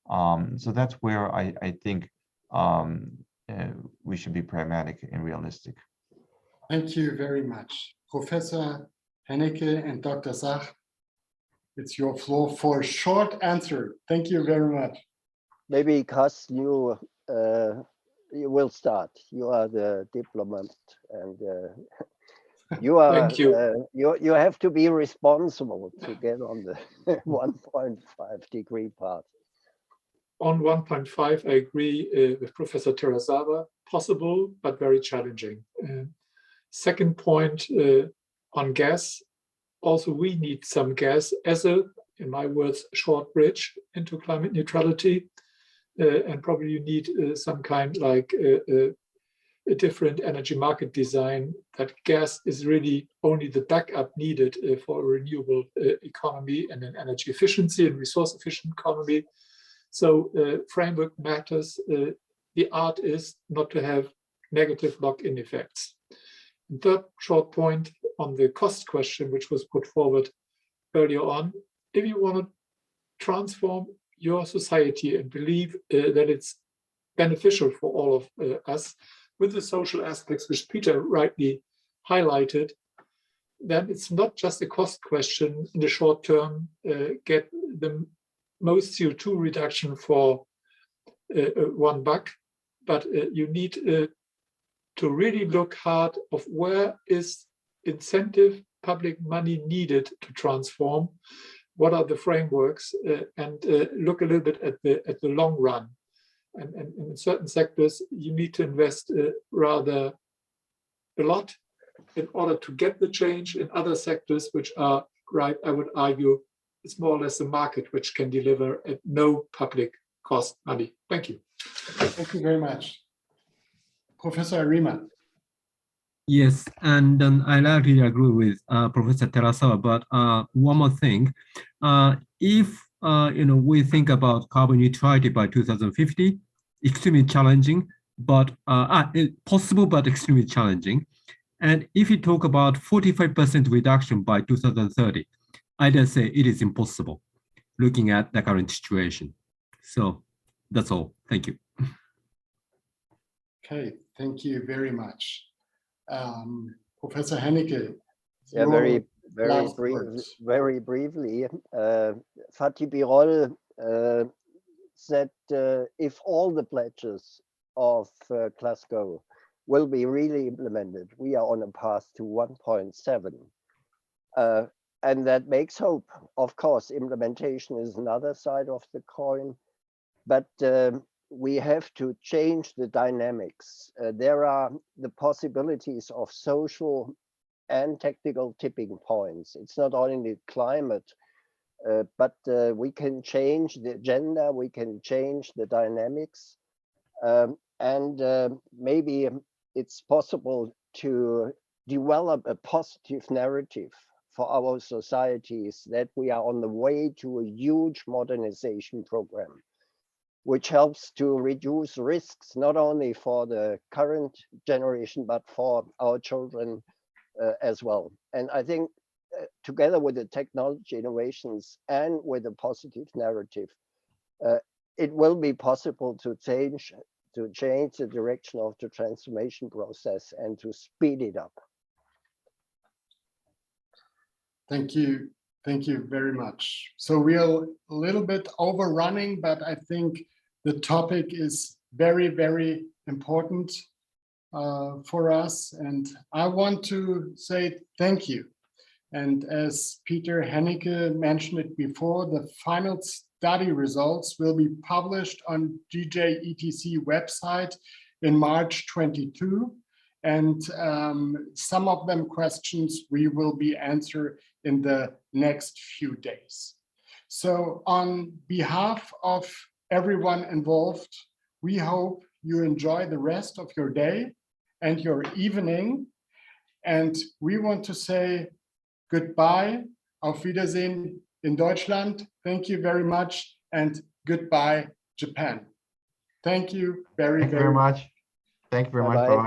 So that's where I think we should be pragmatic and realistic. Thank you very much. Professor Hennecke and Dr. Sach, it's your floor for a short answer. Thank you very much. Maybe Karsten, you will start. You are the diplomat, and you are. Thank you. You have to be responsible to get on the 1.5 degree path. On 1.5, I agree with Professor Terasawa. Possible, but very challenging. Second point on gas. Also, we need some gas as a, in my words, short bridge into climate neutrality. And probably you need some kind like a different energy market design, that gas is really only the backup needed for a renewable economy and an energy efficiency and resource efficient economy. So framework matters. The art is not to have negative lock-in effects. And third short point on the cost question, which was put forward earlier on. If you want to transform your society and believe that it's beneficial for all of us with the social aspects which Peter rightly highlighted, then it's not just a cost question in the short term, get the most CO2 reduction for $1, but you need to really look hard of where is incentive public money needed to transform, what are the frameworks, and look a little bit at the long run. And in certain sectors, you need to invest rather a lot in order to get the change. In other sectors, which are right, I would argue, it's more or less a market which can deliver at no public cost money. Thank you. Thank you very much. Professor Arima. Yes, and I largely agree with Professor Terasawa, but one more thing. If we think about carbon neutrality by 2050, extremely challenging, but possible, but extremely challenging. And if you talk about 45% reduction by 2030, I just say it is impossible, looking at the current situation. So that's all. Thank you. Okay, thank you very much. Professor Hennecke. Yeah, very briefly. Fatih Birol said if all the pledges of Glasgow will be really implemented, we are on a path to 1.7. And that makes hope. Of course, implementation is another side of the coin, but we have to change the dynamics. There are the possibilities of social and technical tipping points. It's not only climate, but we can change the agenda, we can change the dynamics, and maybe it's possible to develop a positive narrative for our societies that we are on the way to a huge modernization program, which helps to reduce risks, not only for the current generation, but for our children as well. And I think together with the technology innovations and with a positive narrative, it will be possible to change the direction of the transformation process and to speed it up. Thank you. Thank you very much. So we are a little bit overrunning, but I think the topic is very, very important. for us, and I want to say thank you. And as Peter Hennecke mentioned it before, the final study results will be published on GJETC website in March 22. And some of them questions we will be answered in the next few days. So on behalf of everyone involved, we hope you enjoy the rest of your day and your evening. And we want to say goodbye, auf Wiedersehen in Deutschland. Thank you very much, and goodbye, Japan. Thank you very, Thank you very much. Thank you very much. Bye-bye. Bye-bye.